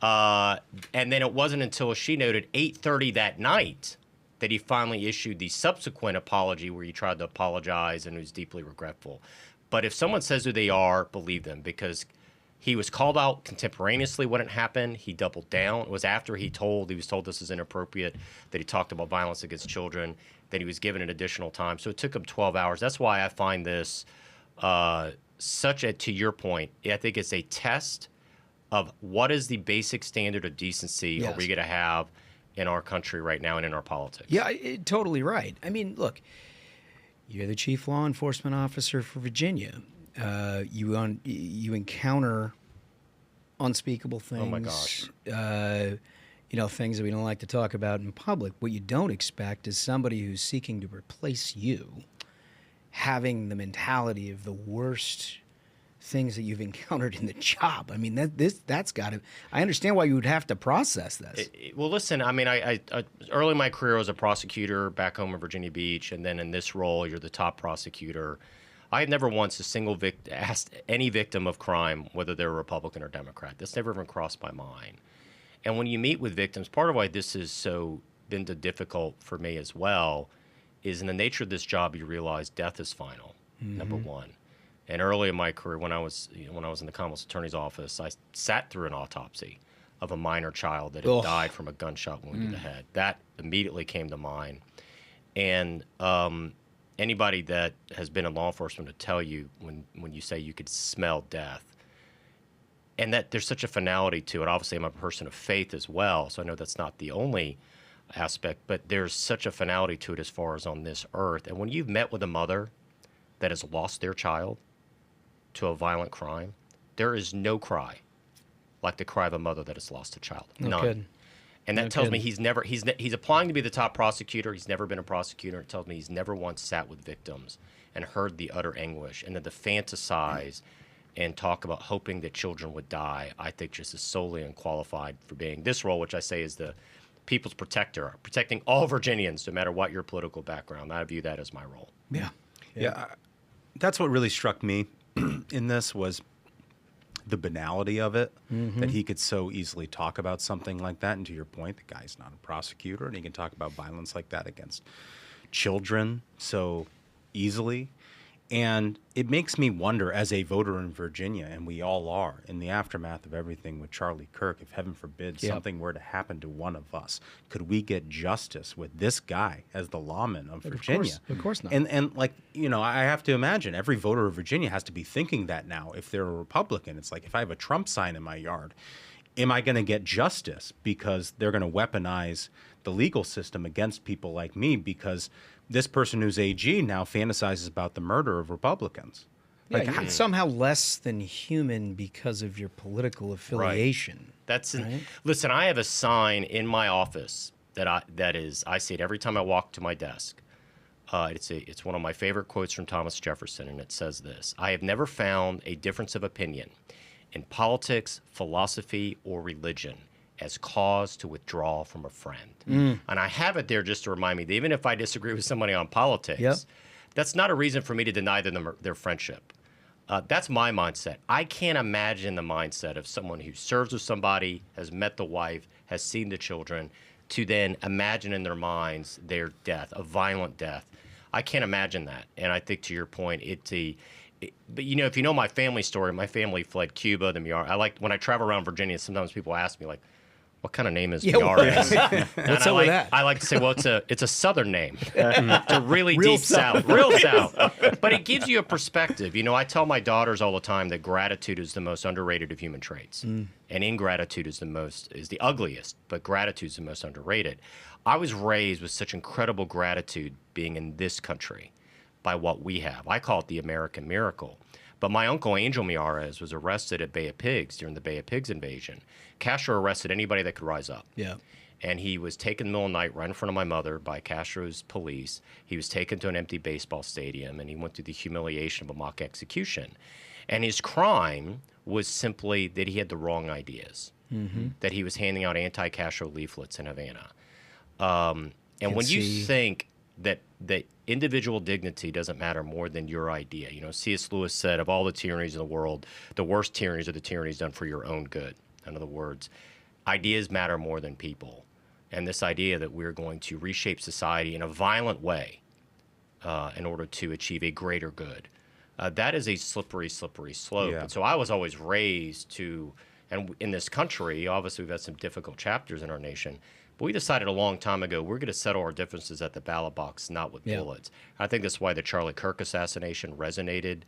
And then it wasn't until, she noted, 8:30 that night that he finally issued the subsequent apology where he tried to apologize and was deeply regretful. But if someone says who they are, believe them, because he was called out contemporaneously when it happened. He doubled down. It was after he was told this is inappropriate, that he talked about violence against children, that he was given an additional time. So it took him 12 hours. That's why I find this to your point, I think it's a test of what is the basic standard of decency are we going to have in our country right now and in our politics. Yeah, totally right. I mean, look, you're the chief law enforcement officer for Virginia. You encounter unspeakable things. Oh my gosh. Things that we don't like to talk about in public. What you don't expect is somebody who's seeking to replace you having the mentality of the worst things that you've encountered in the job. I mean, that's got to. I understand why you would have to process this. Well, listen. I mean, I early in my career I was a prosecutor back home in Virginia Beach, and then in this role, you're the top prosecutor. I had never once asked any victim of crime whether they're Republican or Democrat. That's never even crossed my mind. And when you meet with victims, part of why this is so been difficult for me as well is in the nature of this job, you realize death is final, number one. And early in my career, when I was in the Commonwealth Attorney's office, I sat through an autopsy of a minor child that had died from a gunshot wound to the head. That immediately came to mind. And anybody that has been in law enforcement will tell you when you say you could smell death, and that there's such a finality to it. Obviously, I'm a person of faith as well, so I know that's not the only aspect, but there's such a finality to it as far as on this earth. And when you've met with a mother that has lost their child to a violent crime, there is no cry like the cry of a mother that has lost a child. None. Good. And that tells me he's applying to be the top prosecutor. He's never been a prosecutor. It tells me he's never once sat with victims and heard the utter anguish, and then to fantasize and talk about hoping that children would die, I think just is solely unqualified for being this role, which I say is the people's protector, protecting all Virginians, no matter what your political background. I view that as my role. Yeah. That's what really struck me in this was the banality of it, that he could so easily talk about something like that. And to your point, the guy's not a prosecutor, and he can talk about violence like that against children so easily. And it makes me wonder, as a voter in Virginia, and we all are, in the aftermath of everything with Charlie Kirk, if heaven forbid something were to happen to one of us, could we get justice with this guy as the lawman of Virginia? Of course not. And I have to imagine every voter of Virginia has to be thinking that now. If they're a Republican, it's like, if I have a Trump sign in my yard, am I going to get justice? Because they're going to weaponize the legal system against people like me, because this person who's AG now fantasizes about the murder of Republicans. Yeah, you're somehow less than human because of your political affiliation. Right. Listen, I have a sign in my office I see it every time I walk to my desk. It's one of my favorite quotes from Thomas Jefferson, and it says this: "I have never found a difference of opinion in politics, philosophy, or religion as cause to withdraw from a friend." And I have it there just to remind me that even if I disagree with somebody on politics, that's not a reason for me to deny them their friendship. That's my mindset. I can't imagine the mindset of someone who serves with somebody, has met the wife, has seen the children, to then imagine in their minds their death, a violent death. I can't imagine that. And I think, to your point, but you know, if you know my family story, my family fled Cuba, the Miyares. When I travel around Virginia, sometimes people ask me like, what kind of name is Miyares? What's up with that? I like to say, well, it's a Southern name. It's a really deep South, real South. But it gives you a perspective. You know, I tell my daughters all the time that gratitude is the most underrated of human traits, and ingratitude is the ugliest, but gratitude is the most underrated. I was raised with such incredible gratitude being in this country by what we have. I call it the American miracle. But my uncle Angel Miyares was arrested at Bay of Pigs during the Bay of Pigs invasion. Castro arrested anybody that could rise up. Yeah. And he was taken in the middle of the night right in front of my mother by Castro's police. He was taken to an empty baseball stadium, and he went through the humiliation of a mock execution. And his crime was simply that he had the wrong ideas, that he was handing out anti-Castro leaflets in Havana. And when you think that individual dignity doesn't matter more than your idea. You know, C.S. Lewis said, of all the tyrannies in the world, the worst tyrannies are the tyrannies done for your own good. In other words, ideas matter more than people. And this idea that we're going to reshape society in a violent way in order to achieve a greater good, that is a slippery, slippery slope. Yeah. And so I was always raised to, and in this country, obviously we've had some difficult chapters in our nation, but we decided a long time ago we're going to settle our differences at the ballot box, not with bullets. I think that's why the Charlie Kirk assassination resonated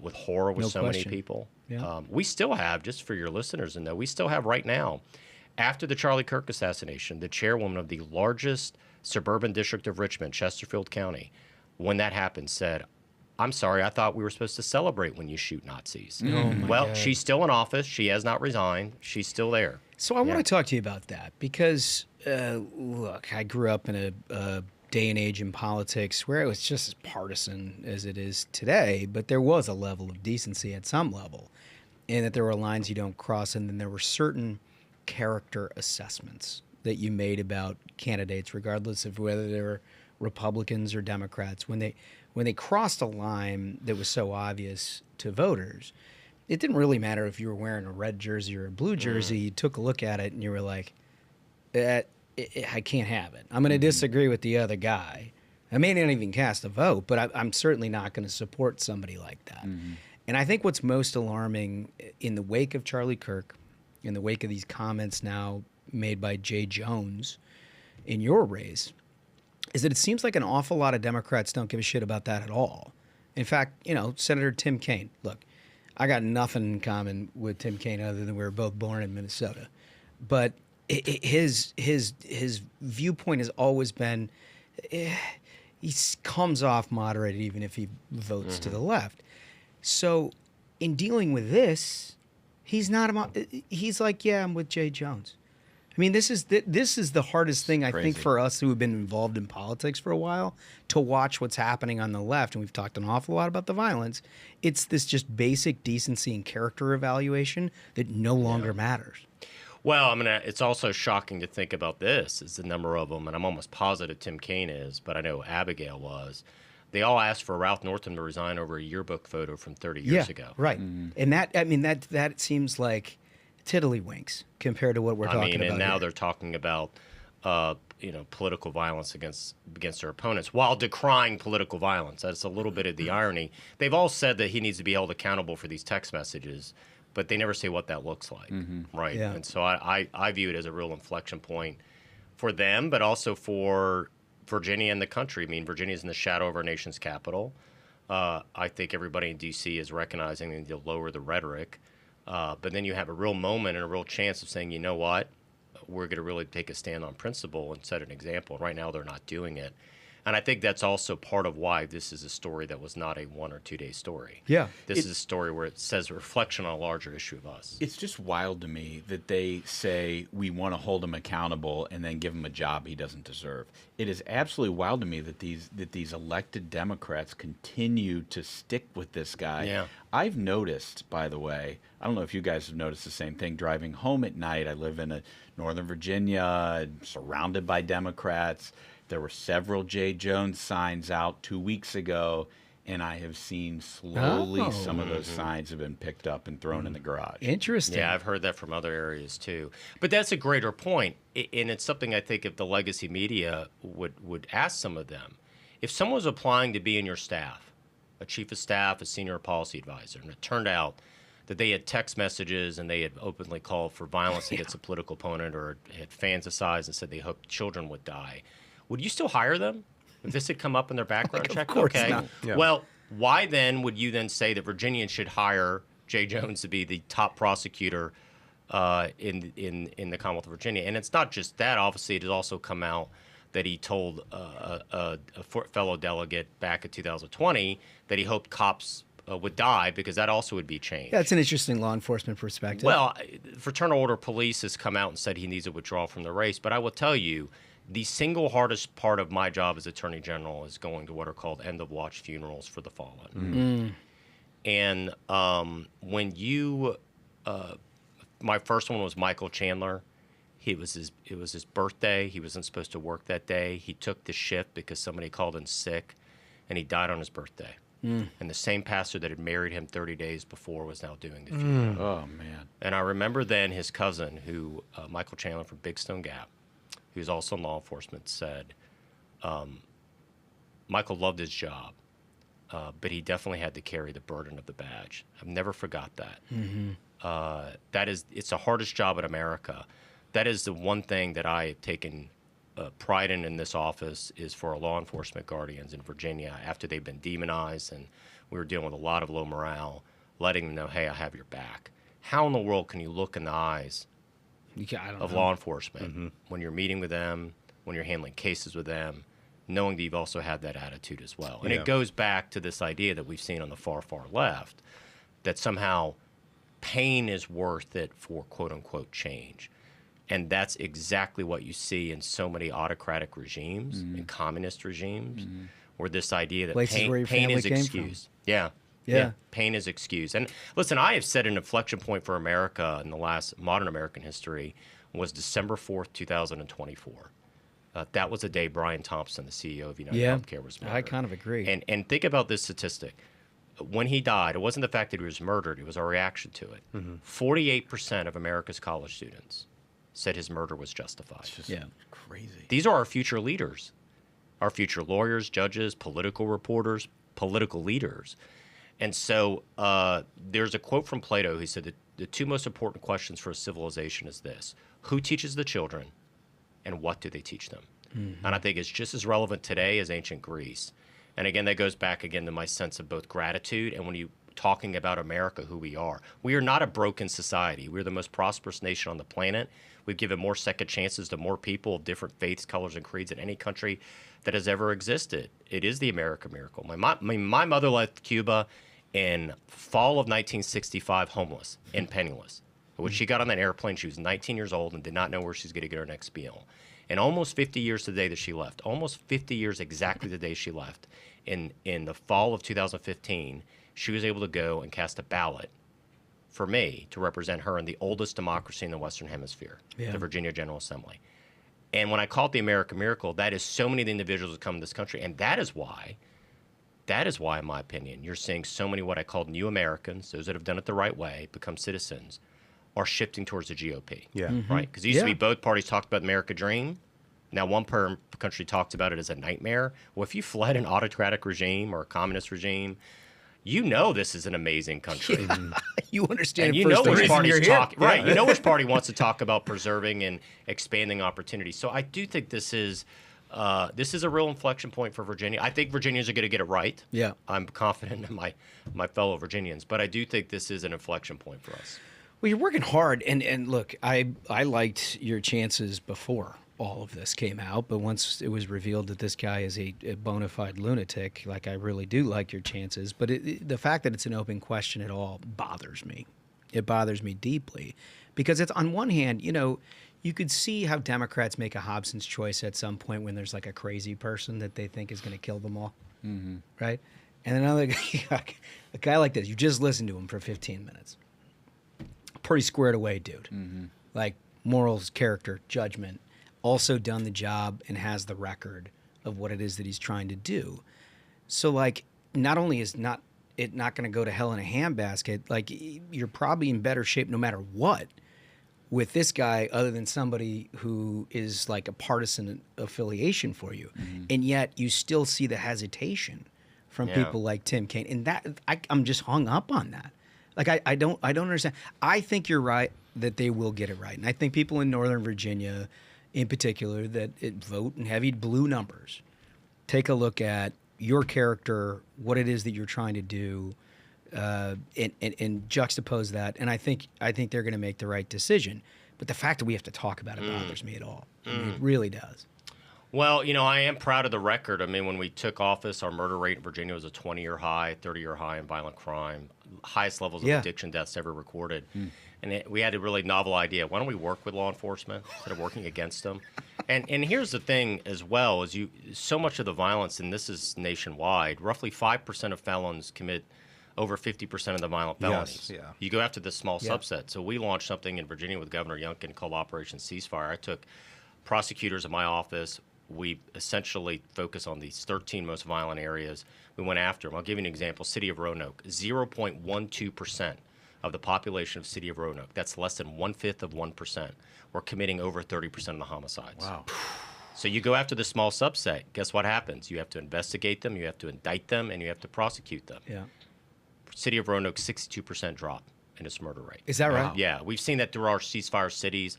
with horror with many people. Yeah. We still have, just for your listeners to know, we still have right now, after the Charlie Kirk assassination, the chairwoman of the largest suburban district of Richmond, Chesterfield County, when that happened, said, I'm sorry, I thought we were supposed to celebrate when you shoot Nazis. Well, she's still in office. She has not resigned. She's still there. So I want to talk to you about that because, look, I grew up in a day and age in politics where it was just as partisan as it is today, but there was a level of decency at some level, and that there were lines you don't cross, and then there were certain character assessments that you made about candidates, regardless of whether they were Republicans or Democrats. When they crossed a line that was so obvious to voters, it didn't really matter if you were wearing a red jersey or a blue jersey. You took a look at it and you were like, I can't have it. I'm going to disagree with the other guy. I may not even cast a vote, but I'm certainly not going to support somebody like that. And I think what's most alarming in the wake of Charlie Kirk, in the wake of these comments now made by Jay Jones in your race, is that it seems like an awful lot of Democrats don't give a shit about that at all. In fact, you know, Senator Tim Kaine, look, I got nothing in common with Tim Kaine other than we were both born in Minnesota. But his viewpoint has always been, he comes off moderated even if he votes to the left. So in dealing with this, he's like, yeah, I'm with Jay Jones. I mean, this is the hardest thing, I think, for us who have been involved in politics for a while, to watch what's happening on the left. And we've talked an awful lot about the violence. It's this just basic decency and character evaluation that no longer matters. Well, I mean, it's also shocking to think about this, is the number of them, and I'm almost positive Tim Kaine is, but I know Abigail was. They all asked for Ralph Northam to resign over a yearbook photo from 30 years ago. Right. And that seems like tiddlywinks compared to what we're talking about. And now here. they're talking about, political violence against their opponents while decrying political violence. That's a little bit of the irony. They've all said that he needs to be held accountable for these text messages, but they never say what that looks like, right? Yeah. And so I view it as a real inflection point for them, but also for Virginia and the country. I mean, Virginia's in the shadow of our nation's capital. I think everybody in D.C. is recognizing they need to lower the rhetoric. But then you have a real moment and a real chance of saying, you know what, we're going to really take a stand on principle and set an example. Right now, they're not doing it. And I think that's also part of why this is a story that was not a 1 or 2 day story. Yeah. This is a story where it says a reflection on a larger issue of us. It's just wild to me that they say we want to hold him accountable and then give him a job he doesn't deserve. It is absolutely wild to me that these elected Democrats continue to stick with this guy. Yeah. I've noticed, by the way, I don't know if you guys have noticed the same thing, driving home at night. I live in Northern Virginia, surrounded by Democrats. There were several Jay Jones signs out 2 weeks ago, and I have seen slowly some of those signs have been picked up and thrown in the garage. Interesting. Yeah, I've heard that from other areas too. But that's a greater point, and it's something I think if the legacy media would ask some of them. If someone was applying to be in your staff, a chief of staff, a senior policy advisor. And it turned out that they had text messages and they had openly called for violence against a political opponent or had fantasized and said they hoped children would die. Would you still hire them if this had come up in their background check? Of course okay. not. Yeah. Well, why then would you then say that Virginians should hire Jay Jones to be the top prosecutor in the Commonwealth of Virginia? And it's not just that. Obviously, it has also come out that he told a fellow delegate back in 2020 that he hoped cops would die because that also would be changed. That's an interesting law enforcement perspective. Well, Fraternal Order Police has come out and said he needs to withdraw from the race. But I will tell you, the single hardest part of my job as Attorney General is going to what are called end-of-watch funerals for the fallen. And when you, my first one was Michael Chandler. It was his birthday. He wasn't supposed to work that day. He took the shift because somebody called in sick, and he died on his birthday. And the same pastor that had married him 30 days before was now doing the funeral. Oh, man. And I remember then his cousin, who Michael Chandler from Big Stone Gap, who's also in law enforcement, said Michael loved his job, but he definitely had to carry the burden of the badge. I've never forgot that. It's the hardest job in America. That is the one thing that I have taken pride in this office is for our law enforcement guardians in Virginia after they've been demonized and we were dealing with a lot of low morale, letting them know, hey, I have your back. How in the world can you look in the eyes of law enforcement when you're meeting with them, when you're handling cases with them, knowing that you've also had that attitude as well? And it goes back to this idea that we've seen on the far, far left that somehow pain is worth it for quote-unquote change. And that's exactly what you see in so many autocratic regimes and communist regimes, where this idea that pain is excused. Yeah. Pain is excused. And listen, I have said an inflection point for America in the last modern American history was December 4th, 2024. That was the day Brian Thompson, the CEO of United Healthcare, was murdered. I kind of agree. And think about this statistic. When he died, it wasn't the fact that he was murdered, it was our reaction to it. 48% of America's college students said his murder was justified. It's just crazy. These are our future leaders, our future lawyers, judges, political reporters, political leaders. And so there's a quote from Plato who said that the two most important questions for a civilization is this: who teaches the children and what do they teach them? And I think it's just as relevant today as ancient Greece. And again, that goes back again to my sense of both gratitude and when you talking about America, who we are. We are not a broken society. We're the most prosperous nation on the planet. We've given more second chances to more people of different faiths, colors, and creeds than any country that has ever existed. It is the American miracle. My mother left Cuba in fall of 1965 homeless and penniless. When she got on that airplane, she was 19 years old and did not know where she's going to get her next meal. And almost 50 years to the day that she left, almost 50 years exactly the day she left, in the fall of 2015, she was able to go and cast a ballot for me to represent her in the oldest democracy in the Western Hemisphere, the Virginia General Assembly. And when I call it the American miracle, that is so many of the individuals that come to this country. And that is why, in my opinion, you're seeing so many what I call new Americans, those that have done it the right way, become citizens, are shifting towards the GOP. Right? Because it used to be both parties talked about the American dream. Now one country talks about it as a nightmare. Well, if you fled an autocratic regime or a communist regime, you know this is an amazing country. You understand, and you know which party's talking, right? You know which party wants to talk about preserving and expanding opportunities. So I do think this is a real inflection point for Virginia. I think Virginians are going to get it right. Yeah, I'm confident in my fellow Virginians, but I do think this is an inflection point for us. Well, you're working hard, and look, I liked your chances before all of this came out, but once it was revealed that this guy is a bona fide lunatic, like, I really do like your chances. But the fact that it's an open question at all bothers me. It bothers me deeply because it's, on one hand, you know, you could see how Democrats make a Hobson's choice at some point when there's like a crazy person that they think is going to kill them all, right? And another guy, a guy like this, you just listen to him for 15 minutes. Pretty squared away dude. Like, morals, character, judgment, also done the job and has the record of what it is that he's trying to do. So, like, not only is it not going to go to hell in a handbasket, like, you're probably in better shape no matter what with this guy, other than somebody who is like a partisan affiliation for you. And yet you still see the hesitation from people like Tim Kaine, and that I'm just hung up on that. Like I don't understand. I think you're right that they will get it right, and I think people in Northern Virginia, in particular, that vote in heavy blue numbers, take a look at your character, what it is that you're trying to do, and juxtapose that. And I think they're going to make the right decision. But the fact that we have to talk about it bothers me at all. I mean, it really does. Well, I am proud of the record. I mean, when we took office, our murder rate in Virginia was a 20-year high, 30-year high in violent crime, highest levels of addiction deaths ever recorded. And we had a really novel idea. Why don't we work with law enforcement instead of working against them? And here's the thing as well, is so much of the violence, and this is nationwide, roughly 5% of felons commit over 50% of the violent felonies. Yes, yeah. You go after this small subset. So we launched something in Virginia with Governor Youngkin called Operation Ceasefire. I took prosecutors in my office. We essentially focus on these 13 most violent areas. We went after them. I'll give you an example. City of Roanoke, 0.12% of the population of City of Roanoke. That's less than 1/5 of 1%. We're committing over 30% of the homicides. Wow. So you go after the small subset. Guess what happens? You have to investigate them, you have to indict them, and you have to prosecute them. Yeah. City of Roanoke, 62% drop in its murder rate. Is that right? Yeah. We've seen that through our ceasefire cities.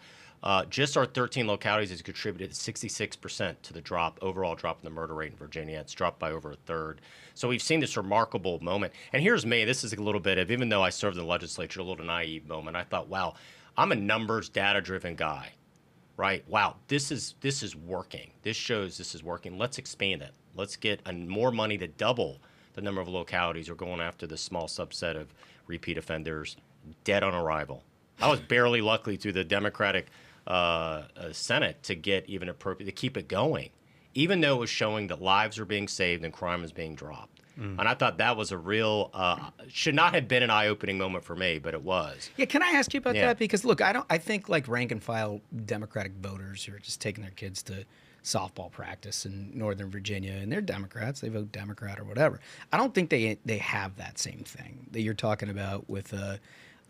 Just our 13 localities has contributed 66% to the overall drop in the murder rate in Virginia. It's dropped by over a third. So we've seen this remarkable moment. And here's me. This is a little bit of, even though I served in the legislature, a little naive moment. I thought, wow, I'm a numbers, data-driven guy, right? Wow, this is working. This shows this is working. Let's expand it. Let's get more money to double the number of localities we're going after the small subset of repeat offenders dead on arrival. I was barely lucky through the Democratic Senate to get even appropriate to keep it going, even though it was showing that lives were being saved and crime was being dropped. And I thought that was a real should not have been an eye-opening moment for me, but it was. Yeah, can I ask you about that? Because look, I think like rank and file Democratic voters who are just taking their kids to softball practice in Northern Virginia, and they're Democrats, they vote Democrat or whatever. I don't think they have that same thing that you're talking about with a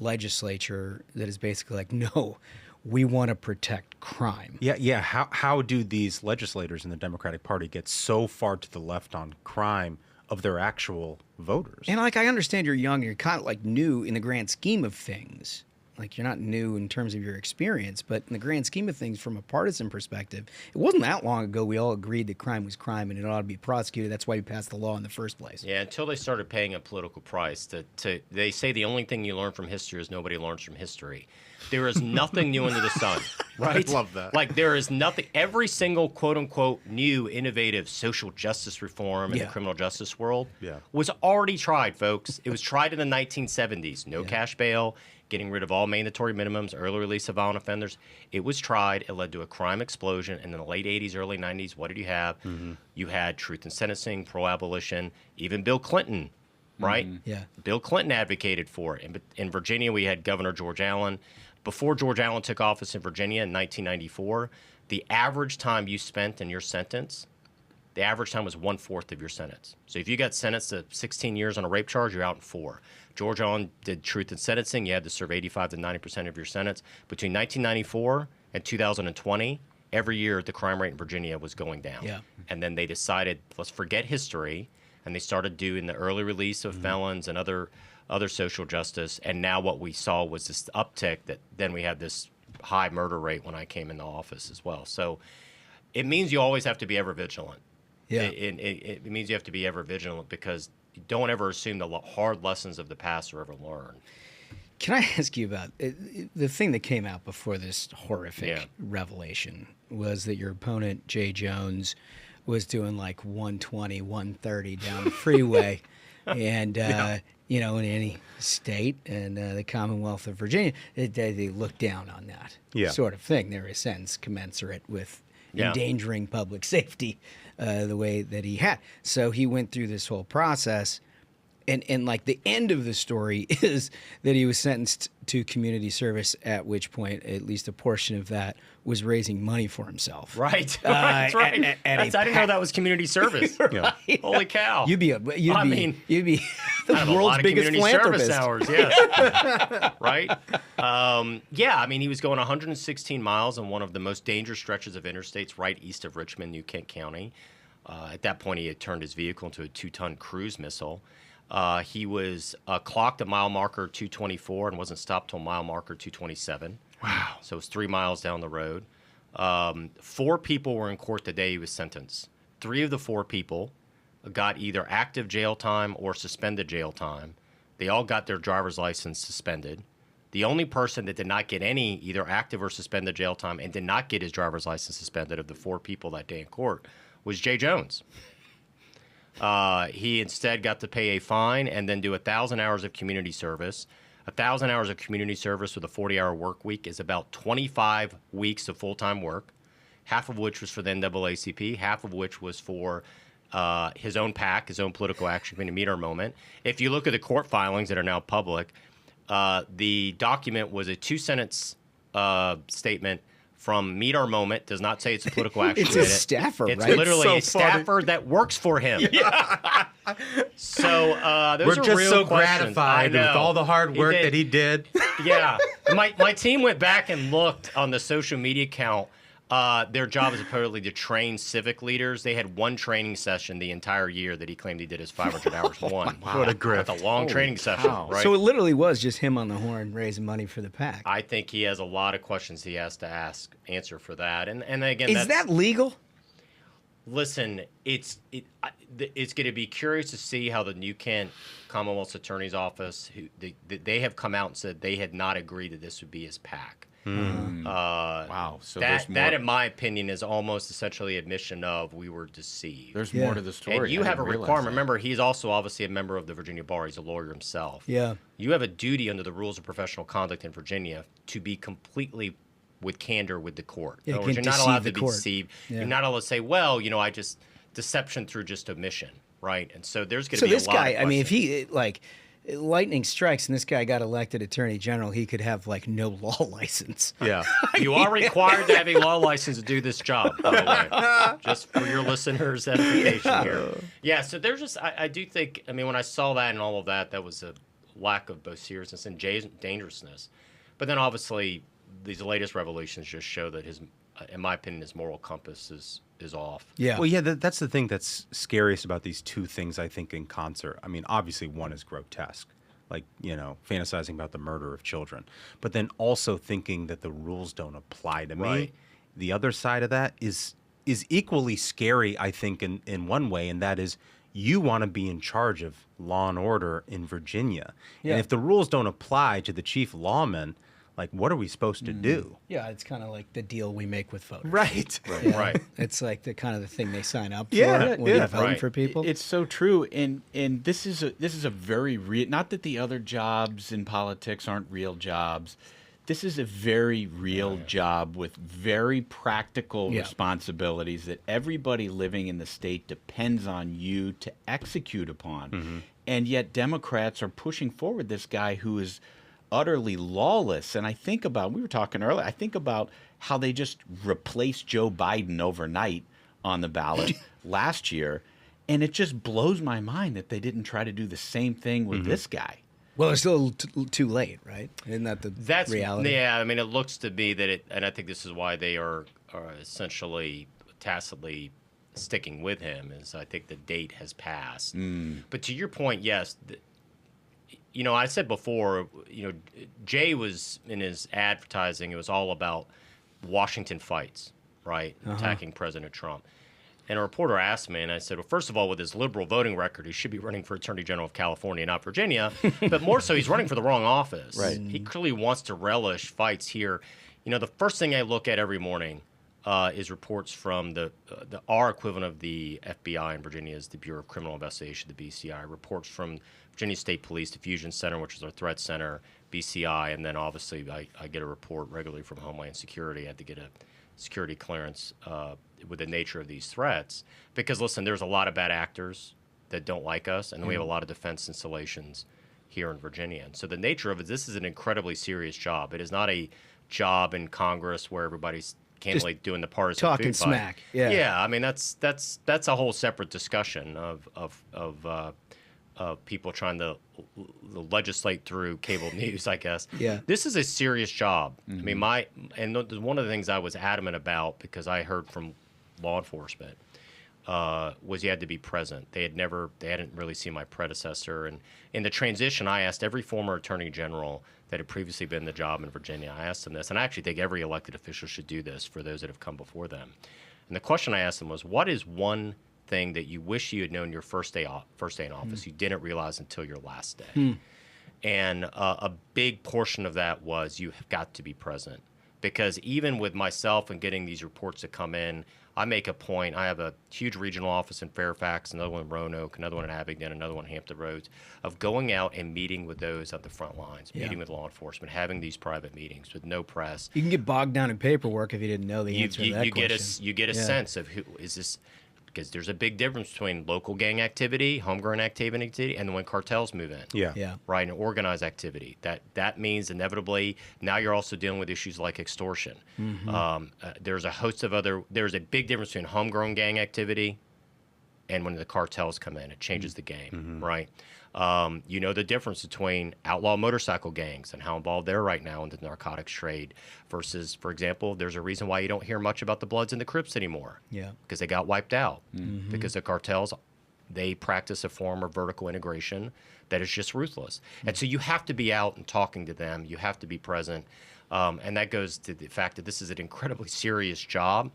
legislature that is basically like, no, we want to protect crime. Yeah. How do these legislators in the Democratic Party get so far to the left on crime of their actual voters? And like, I understand you're young, you're kind of like new in the grand scheme of things. Like, you're not new in terms of your experience, but in the grand scheme of things, from a partisan perspective, it wasn't that long ago we all agreed that crime was crime and it ought to be prosecuted. That's why we passed the law in the first place. Yeah, until they started paying a political price. They say the only thing you learn from history is nobody learns from history. There is nothing new under the sun, right? I love that. Like, there is nothing. Every single quote-unquote new, innovative social justice reform in the criminal justice world was already tried, folks. It was tried in the 1970s. No cash bail, getting rid of all mandatory minimums, early release of violent offenders. It was tried. It led to a crime explosion. And in the late 80s, early 90s, what did you have? You had truth in sentencing, pro-abolition, even Bill Clinton, right? Yeah. Bill Clinton advocated for it. In Virginia, we had Governor George Allen. Before George Allen took office in Virginia in 1994, the average time you spent in your sentence, the average time was 1/4 of your sentence. So if you got sentenced to 16 years on a rape charge, you're out in 4. George Allen did truth in sentencing. You had to serve 85 to 90% of your sentence. Between 1994 and 2020, every year the crime rate in Virginia was going down. Yeah. And then they decided, let's forget history, and they started doing the early release of felons and other social justice. And now what we saw was this uptick that then we had this high murder rate when I came into office as well. So it means you always have to be ever vigilant. Yeah. It means you have to be ever vigilant because you don't ever assume the hard lessons of the past are ever learned. Can I ask you about the thing that came out before this horrific revelation was that your opponent, Jay Jones, was doing like 120, 130 down the freeway. And, you know, in any state and the Commonwealth of Virginia, they look down on that sort of thing. There is a sentence commensurate with endangering public safety the way that he had. So he went through this whole process. And like the end of the story is that he was sentenced to community service, at which point at least a portion of that was raising money for himself. Right. That's right. I didn't know that was community service. Right. Holy cow. You'd be the world's biggest community philanthropist. service hours, yes. Right? I mean, he was going 116 miles on one of the most dangerous stretches of interstates right east of Richmond, New Kent County. At that point, he had turned his vehicle into a 2-ton cruise missile. He was clocked at mile marker 224 and wasn't stopped till mile marker 227. Wow. So it was 3 miles down the road. 4 people were in court the day he was sentenced. 3 of the 4 people got either active jail time or suspended jail time. They all got their driver's license suspended. The only person that did not get any either active or suspended jail time and did not get his driver's license suspended of the 4 people that day in court was Jay Jones. He instead got to pay a fine and then do 1,000 hours of community service. 1,000 hours of community service with a 40-hour work week is about 25 weeks of full-time work, half of which was for the NAACP, half of which was for his own PAC, his own political action committee, Meet Our Moment. If you look at the court filings that are now public, the document was a 2-sentence statement from Meet Our Moment. Does not say it's a political action It's a staffer, it's right? literally It's so a staffer that works for him. So those We're are just real so questions. gratified with all the hard work that he did. Yeah. My team went back and looked on the social media count. Their job is apparently to train civic leaders. They had 1 training session the entire year that he claimed he did his 500 hours one. Wow. What a grift. That's a long training session, right? So it literally was just him on the horn raising money for the PAC. I think he has a lot of questions he has to answer for that. And again, Is that legal? Listen, it's going to be curious to see how the New Kent Commonwealth's Attorney's Office, they have come out and said they had not agreed that this would be his PAC. Wow. So that, in my opinion, is almost essentially admission of we were deceived. There's more to the story. And you I have a didn't realize requirement. that. Remember, he's also obviously a member of the Virginia Bar. He's a lawyer himself. Yeah. You have a duty under the rules of professional conduct in Virginia to be completely with candor with the court. Yeah, In other you words, can't you're not deceive allowed the to be court. deceived. Yeah. You're not allowed to say, well, I just deception through just omission, right? And so there's going to So be a this lot guy, of I mean, if questions. he lightning strikes and this guy got elected attorney general, he could have no law license. Yeah. You are required to have a law license to do this job, by the way. Just for your listeners' edification here. Yeah, so there's just, I do think, I mean, when I saw that and all of that, that was a lack of both seriousness and dangerousness. But then obviously, these latest revelations just show that his, in my opinion, his moral compass is off. Yeah. Well, yeah, that's the thing that's scariest about these two things, I think, in concert. I mean, obviously, one is grotesque, like, fantasizing about the murder of children, but then also thinking that the rules don't apply to me. Right. The other side of that is equally scary, I think, in one way, and that is you want to be in charge of law and order in Virginia. Yeah. And if the rules don't apply to the chief lawman, what are we supposed to do? Yeah, it's kind of like the deal we make with voters. Right. Right. It's like the kind of the thing they sign up Yeah, for when you're voting right. for people. It's so true, and this is a very real. Not that the other jobs in politics aren't real jobs. This is a very real job with very practical responsibilities that everybody living in the state depends on you to execute upon. And yet Democrats are pushing forward this guy who is utterly lawless. And I think about, we were talking earlier, I think about how they just replaced Joe Biden overnight on the ballot last year. And it just blows my mind that they didn't try to do the same thing with this guy. Well, it's still too late, right? Isn't that the reality? Yeah, I mean, it looks to me that it, and I think this is why they are essentially tacitly sticking with him, is I think the date has passed. But to your point, yes, I said before, Jay was in his advertising, it was all about Washington fights, right? Attacking President Trump. And a reporter asked me, and I said, well, first of all, with his liberal voting record, he should be running for Attorney General of California, not Virginia. But more so, he's running for the wrong office. Right. He clearly wants to relish fights here. The first thing I look at every morning is reports from our equivalent of the FBI in Virginia is the Bureau of Criminal Investigation, the BCI. Reports from Virginia State Police Diffusion Center, which is our threat center, BCI, and then obviously I get a report regularly from Homeland Security. I had to get a security clearance with the nature of these threats. Because, listen, there's a lot of bad actors that don't like us, and we have a lot of defense installations here in Virginia. And so the nature of it, this is an incredibly serious job. It is not a job in Congress where everybody's candidly doing the partisan talking food fight. smack. Yeah. I mean, that's a whole separate discussion of people trying to legislate through cable news, I guess. Yeah. This is a serious job. I mean, one of the things I was adamant about, because I heard from law enforcement, was you had to be present. They hadn't really seen my predecessor. And in the transition, I asked every former attorney general that had previously been in the job in Virginia, I asked them this, and I actually think every elected official should do this for those that have come before them. And the question I asked them was, what is one thing that you wish you had known your first day in office you didn't realize until your last day? And a big portion of that was you have got to be present. Because even with myself and getting these reports that come in, I make a point. I have a huge regional office in Fairfax, another one in Roanoke, another one in Abingdon, another one in Hampton Roads, of going out and meeting with those at the front lines, meeting with law enforcement, having these private meetings with no press. You can get bogged down in paperwork if you didn't know the answer to that question. You get a sense of who is this, because there's a big difference between local gang activity, homegrown activity, and when cartels move in. Yeah. Right, and organized activity. That means inevitably now you're also dealing with issues like extortion. There's a host of there's a big difference between homegrown gang activity and when the cartels come in. It changes the game, right? You know the difference between outlaw motorcycle gangs and how involved they're right now in the narcotics trade versus, for example, there's a reason why you don't hear much about the Bloods and the Crips anymore. Yeah. Because they got wiped out. Because the cartels, they practice a form of vertical integration that is just ruthless. And so you have to be out and talking to them. You have to be present. And that goes to the fact that this is an incredibly serious job.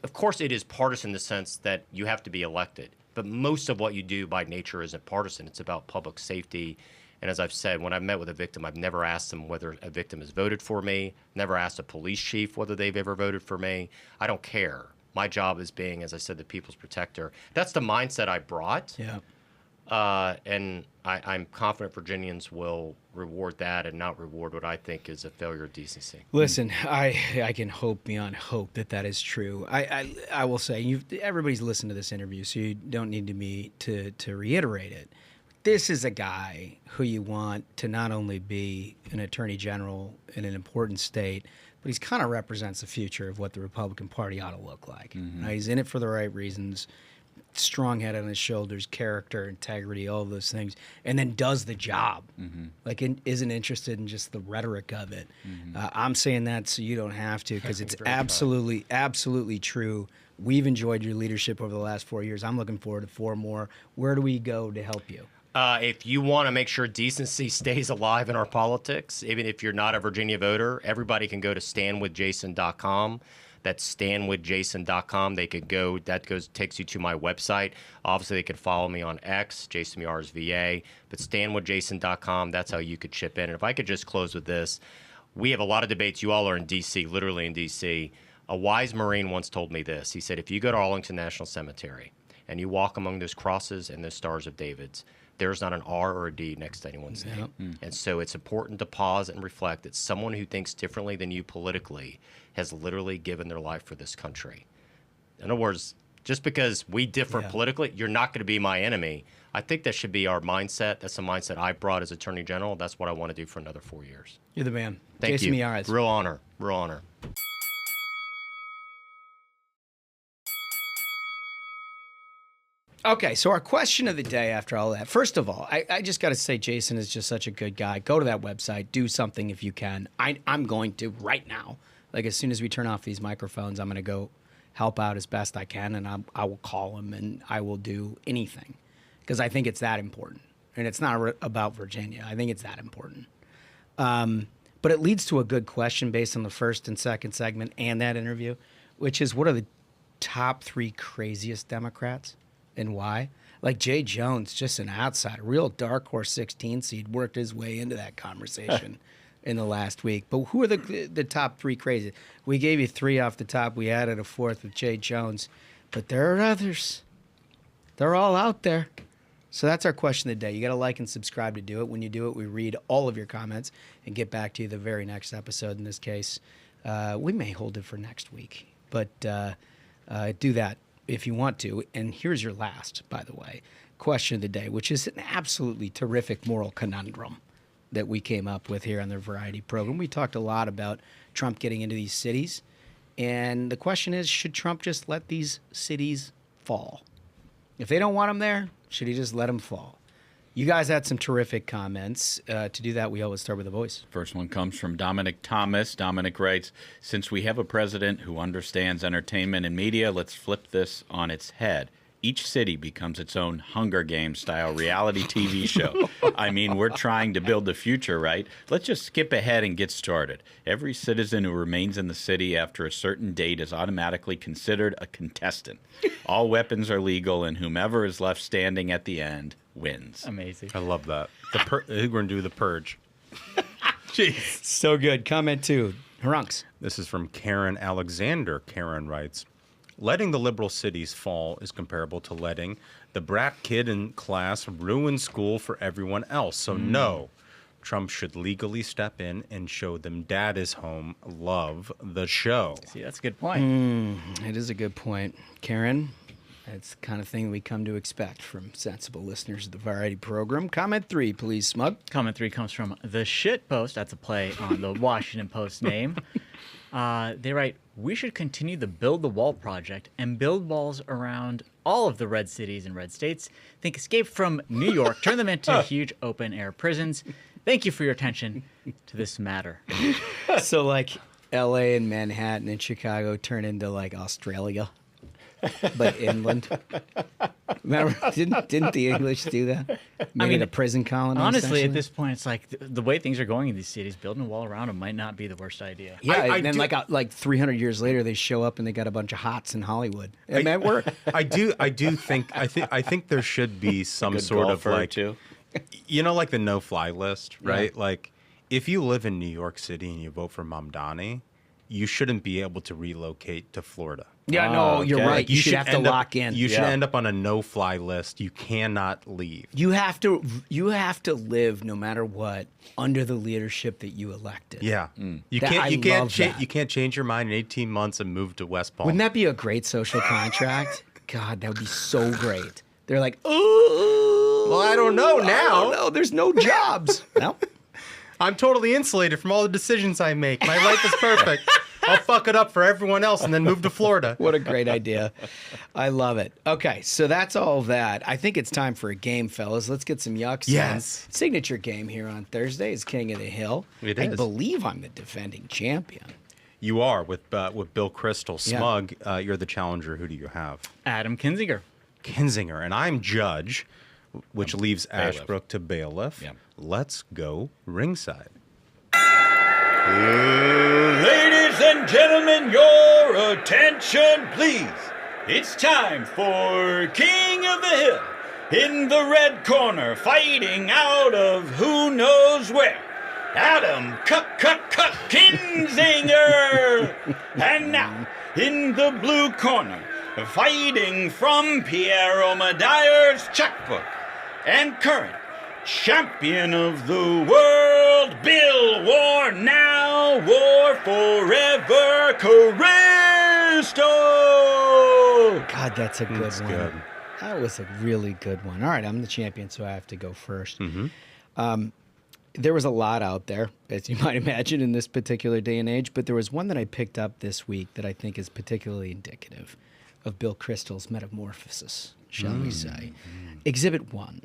Of course, it is partisan in the sense that you have to be elected. But most of what you do by nature isn't partisan. It's about public safety. And as I've said, when I've met with a victim, I've never asked them whether a victim has voted for me, never asked a police chief whether they've ever voted for me. I don't care. My job is being, as I said, the people's protector. That's the mindset I brought. Yeah. And I'm confident Virginians will reward that and not reward what I think is a failure of decency. Listen, I can hope beyond hope that is true. I will say, everybody's listened to this interview, so you don't need me to reiterate it. This is a guy who you want to not only be an attorney general in an important state, but he's kind of represents the future of what the Republican Party ought to look like. He's in it for the right reasons. Strong head on his shoulders, character, integrity, all those things, and then does the job. Like, isn't interested in just the rhetoric of it. I'm saying that so you don't have to, because it's absolutely true. We've enjoyed your leadership over the last 4 years. I'm looking forward to 4 more. Where do we go to help you? If you want to make sure decency stays alive in our politics, even if you're not a Virginia voter, everybody can go to standwithjason.com. That's standwithjason.com. They could go. Takes you to my website. Obviously, they could follow me on X, Jason Miyares VA. But standwithjason.com. That's how you could chip in. And if I could just close with this, we have a lot of debates. You all are in D.C., literally in D.C. A wise Marine once told me this. He said, if you go to Arlington National Cemetery and you walk among those crosses and those stars of David's, there's not an R or a D next to anyone's name. And so it's important to pause and reflect that someone who thinks differently than you politically has literally given their life for this country. In other words, just because we differ politically, you're not going to be my enemy. I think that should be our mindset. That's the mindset I brought as Attorney General. That's what I want to do for another 4 years. You're the man. Thank Jason you. Miyares. Real honor. Real honor. Okay, so our question of the day after all that. First of all, I just got to say Jason is just such a good guy. Go to that website. Do something if you can. I'm going to right now. Like, as soon as we turn off these microphones, I'm going to go help out as best I can, and I will call him, and I will do anything because I think it's that important. And it's not about Virginia. I think it's that important. But it leads to a good question based on the first and second segment and that interview, which is, what are the top 3 craziest Democrats? And why? Like Jay Jones, just an outsider, real dark horse 16 seed, worked his way into that conversation in the last week. But who are the top 3 crazy? We gave you 3 off the top. We added a 4th with Jay Jones. But there are others. They're all out there. So that's our question of the day. You got to like and subscribe to do it. When you do it, we read all of your comments and get back to you the very next episode. In this case, we may hold it for next week. But do that if you want to. And here's your last, by the way, question of the day, which is an absolutely terrific moral conundrum that we came up with here on the Variety program. We talked a lot about Trump getting into these cities. And the question is, should Trump just let these cities fall? If they don't want him there, should he just let him fall? You guys had some terrific comments. To do that, we always start with a voice. First one comes from Dominic Thomas. Dominic writes, since we have a president who understands entertainment and media, let's flip this on its head. Each city becomes its own Hunger Games style reality TV show. I mean, we're trying to build the future, right? Let's just skip ahead and get started. Every citizen who remains in the city after a certain date is automatically considered a contestant. All weapons are legal, and whomever is left standing at the end wins. Amazing. I love that. We're going to do the purge. Jeez. So good. Comment 2. Hrunks. This is from Karen Alexander. Karen writes, letting the liberal cities fall is comparable to letting the brat kid in class ruin school for everyone else. So no, Trump should legally step in and show them dad is home. Love the show. See, that's a good point. It is a good point. Karen, that's the kind of thing we come to expect from sensible listeners of the Variety program. Comment 3, please, Smug. Comment 3 comes from The Shit Post. That's a play on the Washington Post name. They write, we should continue the Build the Wall project and build walls around all of the red cities and red states. Think escape from New York, turn them into huge open-air prisons. Thank you for your attention to this matter. So, like, L.A. and Manhattan and Chicago turn into, like, Australia, but inland. Remember, didn't the English do that? Made it a prison colony. Honestly, at this point, it's like the way things are going in these cities, building a wall around them might not be the worst idea. Yeah, and then like 300 years later, they show up and they got a bunch of hots in Hollywood. It might work. I think there should be some sort of like, too. You know, like the no-fly list, right? Yeah. Like, if you live in New York City and you vote for Mamdani, you shouldn't be able to relocate to Florida. Yeah, no, you're right. You should have to lock in. You should end up on a no-fly list. You cannot leave. You have to live no matter what under the leadership that you elected. Yeah, you can't change your mind in 18 months and move to West Palm. Wouldn't that be a great social contract? God, that would be so great. They're like, oh, well, I don't know now. No, there's no jobs. No, I'm totally insulated from all the decisions I make. My life is perfect. I'll fuck it up for everyone else and then move to Florida. What a great idea. I love it. Okay, so that's all of that. I think it's time for a game, fellas. Let's get some yucks. Yes. Signature game here on Thursday is King of the Hill. It I is. believe I'm the defending champion. You are with Bill Kristol. Smug, you're the challenger. Who do you have? Adam Kinzinger. Kinzinger. And I'm judge, which leaves Ashbrook to bailiff. Yeah. Let's go ringside. Ladies and gentlemen, your attention, please. It's time for King of the Hill. In the red corner, fighting out of who knows where, Adam Kinzinger. And now, in the blue corner, fighting from Pierre Omidyar's checkbook, and current champion of the world, Bill War Now, War Forever, Kristol. God, that's a good That's one. good. That was a really good one. All right, I'm the champion, so I have to go first. There was a lot out there, as you might imagine, in this particular day and age, but there was one that I picked up this week that I think is particularly indicative of Bill Kristol's metamorphosis, shall we say. Exhibit 1.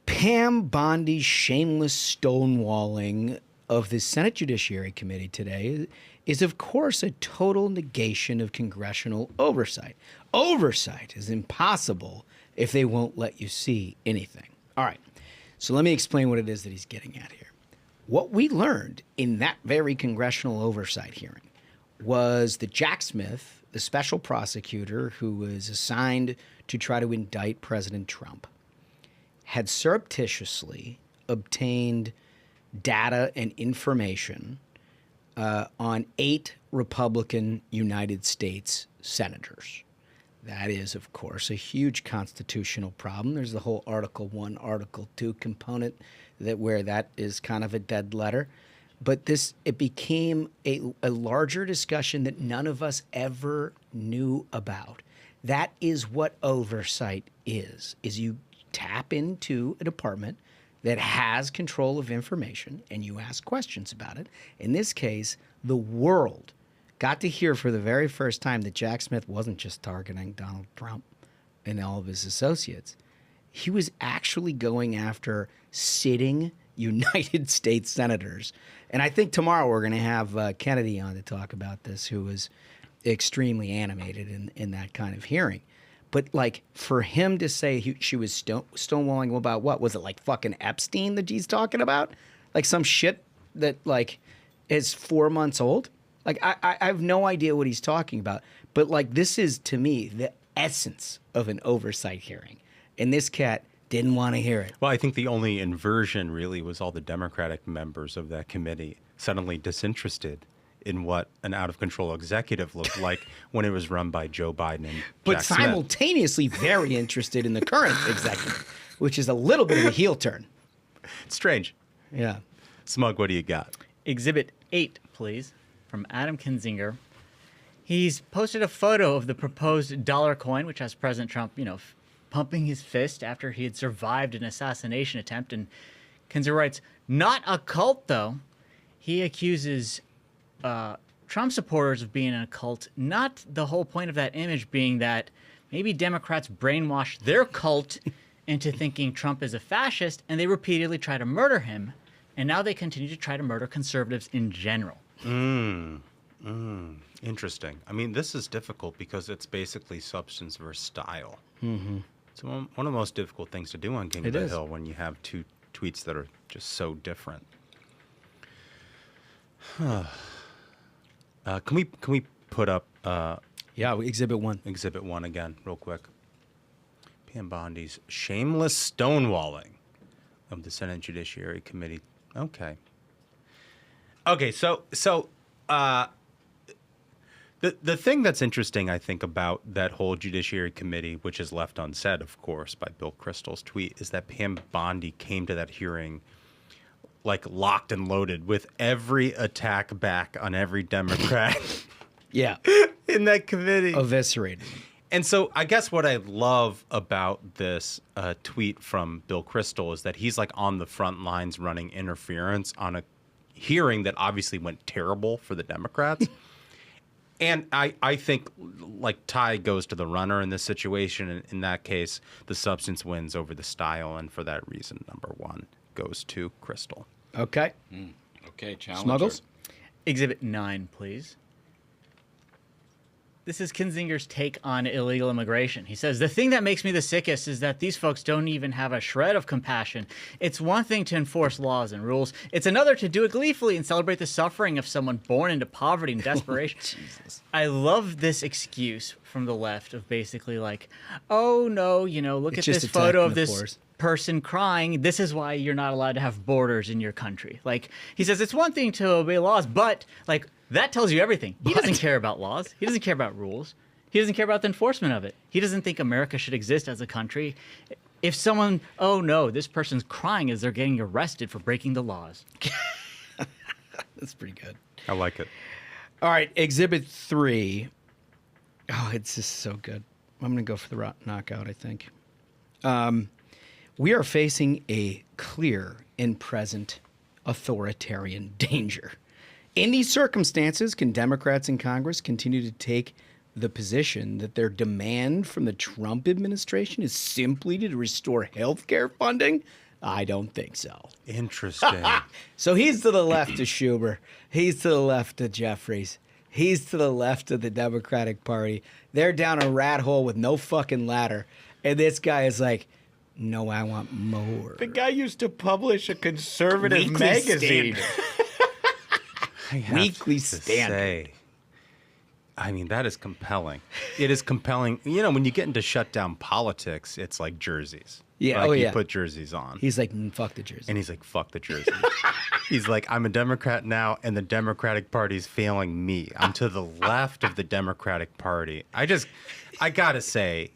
Pam Bondi's shameless stonewalling of the Senate Judiciary Committee today is, of course, a total negation of congressional oversight. Oversight is impossible if they won't let you see anything. All right, so let me explain what it is that he's getting at here. What we learned in that very congressional oversight hearing was that Jack Smith, the special prosecutor who was assigned to try to indict President Trump, had surreptitiously obtained data and information on 8 Republican United States senators. That is, of course, a huge constitutional problem. There's the whole Article 1, Article 2 component where that is kind of a dead letter. But it became a larger discussion that none of us ever knew about. That is what oversight is you tap into a department that has control of information and you ask questions about it. In this case, the world got to hear for the very first time that Jack Smith wasn't just targeting Donald Trump and all of his associates. he was actually going after sitting United States senators. And I think tomorrow we're going to have Kennedy on to talk about this, who was extremely animated in that kind of hearing. But, like, for him to say she was stonewalling about what? Was it, like, fucking Epstein that he's talking about? Like, some shit that, like, is 4 months old? Like, I have no idea what he's talking about. But, like, this is, to me, the essence of an oversight hearing. And this cat didn't want to hear it. Well, I think the only inversion, really, was all the Democratic members of that committee suddenly disinterested in what an out-of-control executive looked like when it was run by Joe Biden and But Jack Smith. simultaneously very interested in the current executive, which is a little bit of a heel turn. It's strange. Yeah. Smug, what do you got? Exhibit 8, please, from Adam Kinzinger. He's posted a photo of the proposed dollar coin, which has President Trump, pumping his fist after he had survived an assassination attempt. And Kinzinger writes, not a cult, though. He accuses Trump supporters of being a cult, not the whole point of that image being that maybe Democrats brainwashed their cult into thinking Trump is a fascist, and they repeatedly try to murder him, and now they continue to try to murder conservatives in general. Interesting. I mean, this is difficult because it's basically substance versus style. Mm-hmm. It's one of the most difficult things to do on King of the Hill when you have two tweets that are just so different. Can we put up? Exhibit 1. Exhibit 1 again, real quick. Pam Bondi's shameless stonewalling of the Senate Judiciary Committee. Okay. So the thing that's interesting, I think, about that whole Judiciary Committee, which is left unsaid, of course, by Bill Kristol's tweet, is that Pam Bondi came to that hearing like locked and loaded with every attack back on every Democrat Yeah. in that committee. Eviscerated. And so I guess what I love about this tweet from Bill Kristol is that he's like on the front lines running interference on a hearing that obviously went terrible for the Democrats. And I think like tie goes to the runner in this situation. And in that case, the substance wins over the style. And for that reason, number 1 goes to Kristol. Okay. Okay, challenger. Smuggles? Exhibit 9, please. This is Kinzinger's take on illegal immigration. He says, the thing that makes me the sickest is that these folks don't even have a shred of compassion. It's one thing to enforce laws and rules. It's another to do it gleefully and celebrate the suffering of someone born into poverty and desperation. Jesus. I love this excuse from the left of basically like, oh, no, look It's at just this photo of attacking the this poors. person crying. This is why you're not allowed to have borders in your country. Like, he says it's one thing to obey laws, but like, that tells you everything. He doesn't care about laws. He doesn't care about rules. He doesn't care about the enforcement of it. He doesn't think America should exist as a country. If someone, oh no, this person's crying as they're getting arrested for breaking the laws. That's pretty good. I like it. All right, Exhibit 3. Oh, it's just so good. I'm going to go for the knockout, I think. We are facing a clear and present authoritarian danger. In these circumstances, can Democrats in Congress continue to take the position that their demand from the Trump administration is simply to restore health care funding? I don't think so. Interesting. So he's to the left of Schumer. He's to the left of Jeffries. He's to the left of the Democratic Party. They're down a rat hole with no fucking ladder. And this guy is like, no, I want more. The guy used to publish a conservative Weekly magazine. Weekly Standard. I mean, that is compelling. It is compelling. When you get into shutdown politics, it's like jerseys. Yeah, like yeah. You put jerseys on. He's like, fuck the jersey. And he's like, fuck the jersey. He's like, I'm a Democrat now, and the Democratic Party's failing me. I'm to the left of the Democratic Party. I gotta say,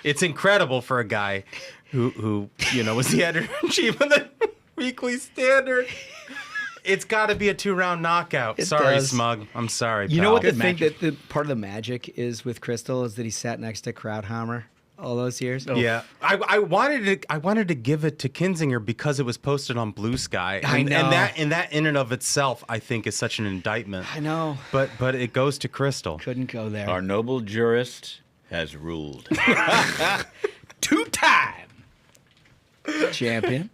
it's incredible for a guy who was the editor-in-chief of the Weekly Standard. It's got to be a 2-round knockout. Sorry, does. Smug. I'm sorry, You pal. know what the thing that the part of the magic is with Kristol is that he sat next to Krauthammer all those years. Yeah, I wanted to give it to Kinzinger because it was posted on Blue Sky. I know. And that in and of itself, I think, is such an indictment. I know. But it goes to Kristol. Couldn't go there. Our noble jurist has ruled. To Champion.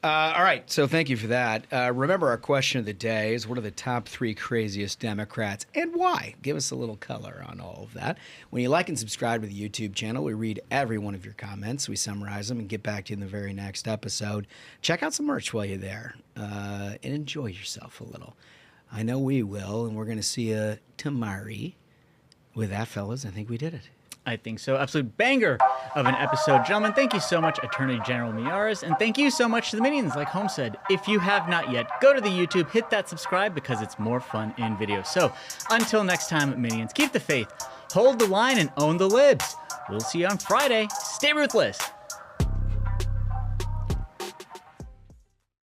All right, so thank you for that. Remember, our question of the day is, what are the top 3 craziest Democrats and why? Give us a little color on all of that. When you like and subscribe to the YouTube channel, we read every one of your comments. We summarize them and get back to you in the very next episode. Check out some merch while you're there and enjoy yourself a little. I know we will, and we're going to see you tomorrow. With that, fellas, I think we did it. I think so. Absolute banger of an episode. Gentlemen, thank you so much, Attorney General Miyares, and thank you so much to the Minions, like Holmes said. If you have not yet, go to the YouTube, hit that subscribe because it's more fun in video. So until next time, Minions, keep the faith, hold the line, and own the libs. We'll see you on Friday. Stay ruthless.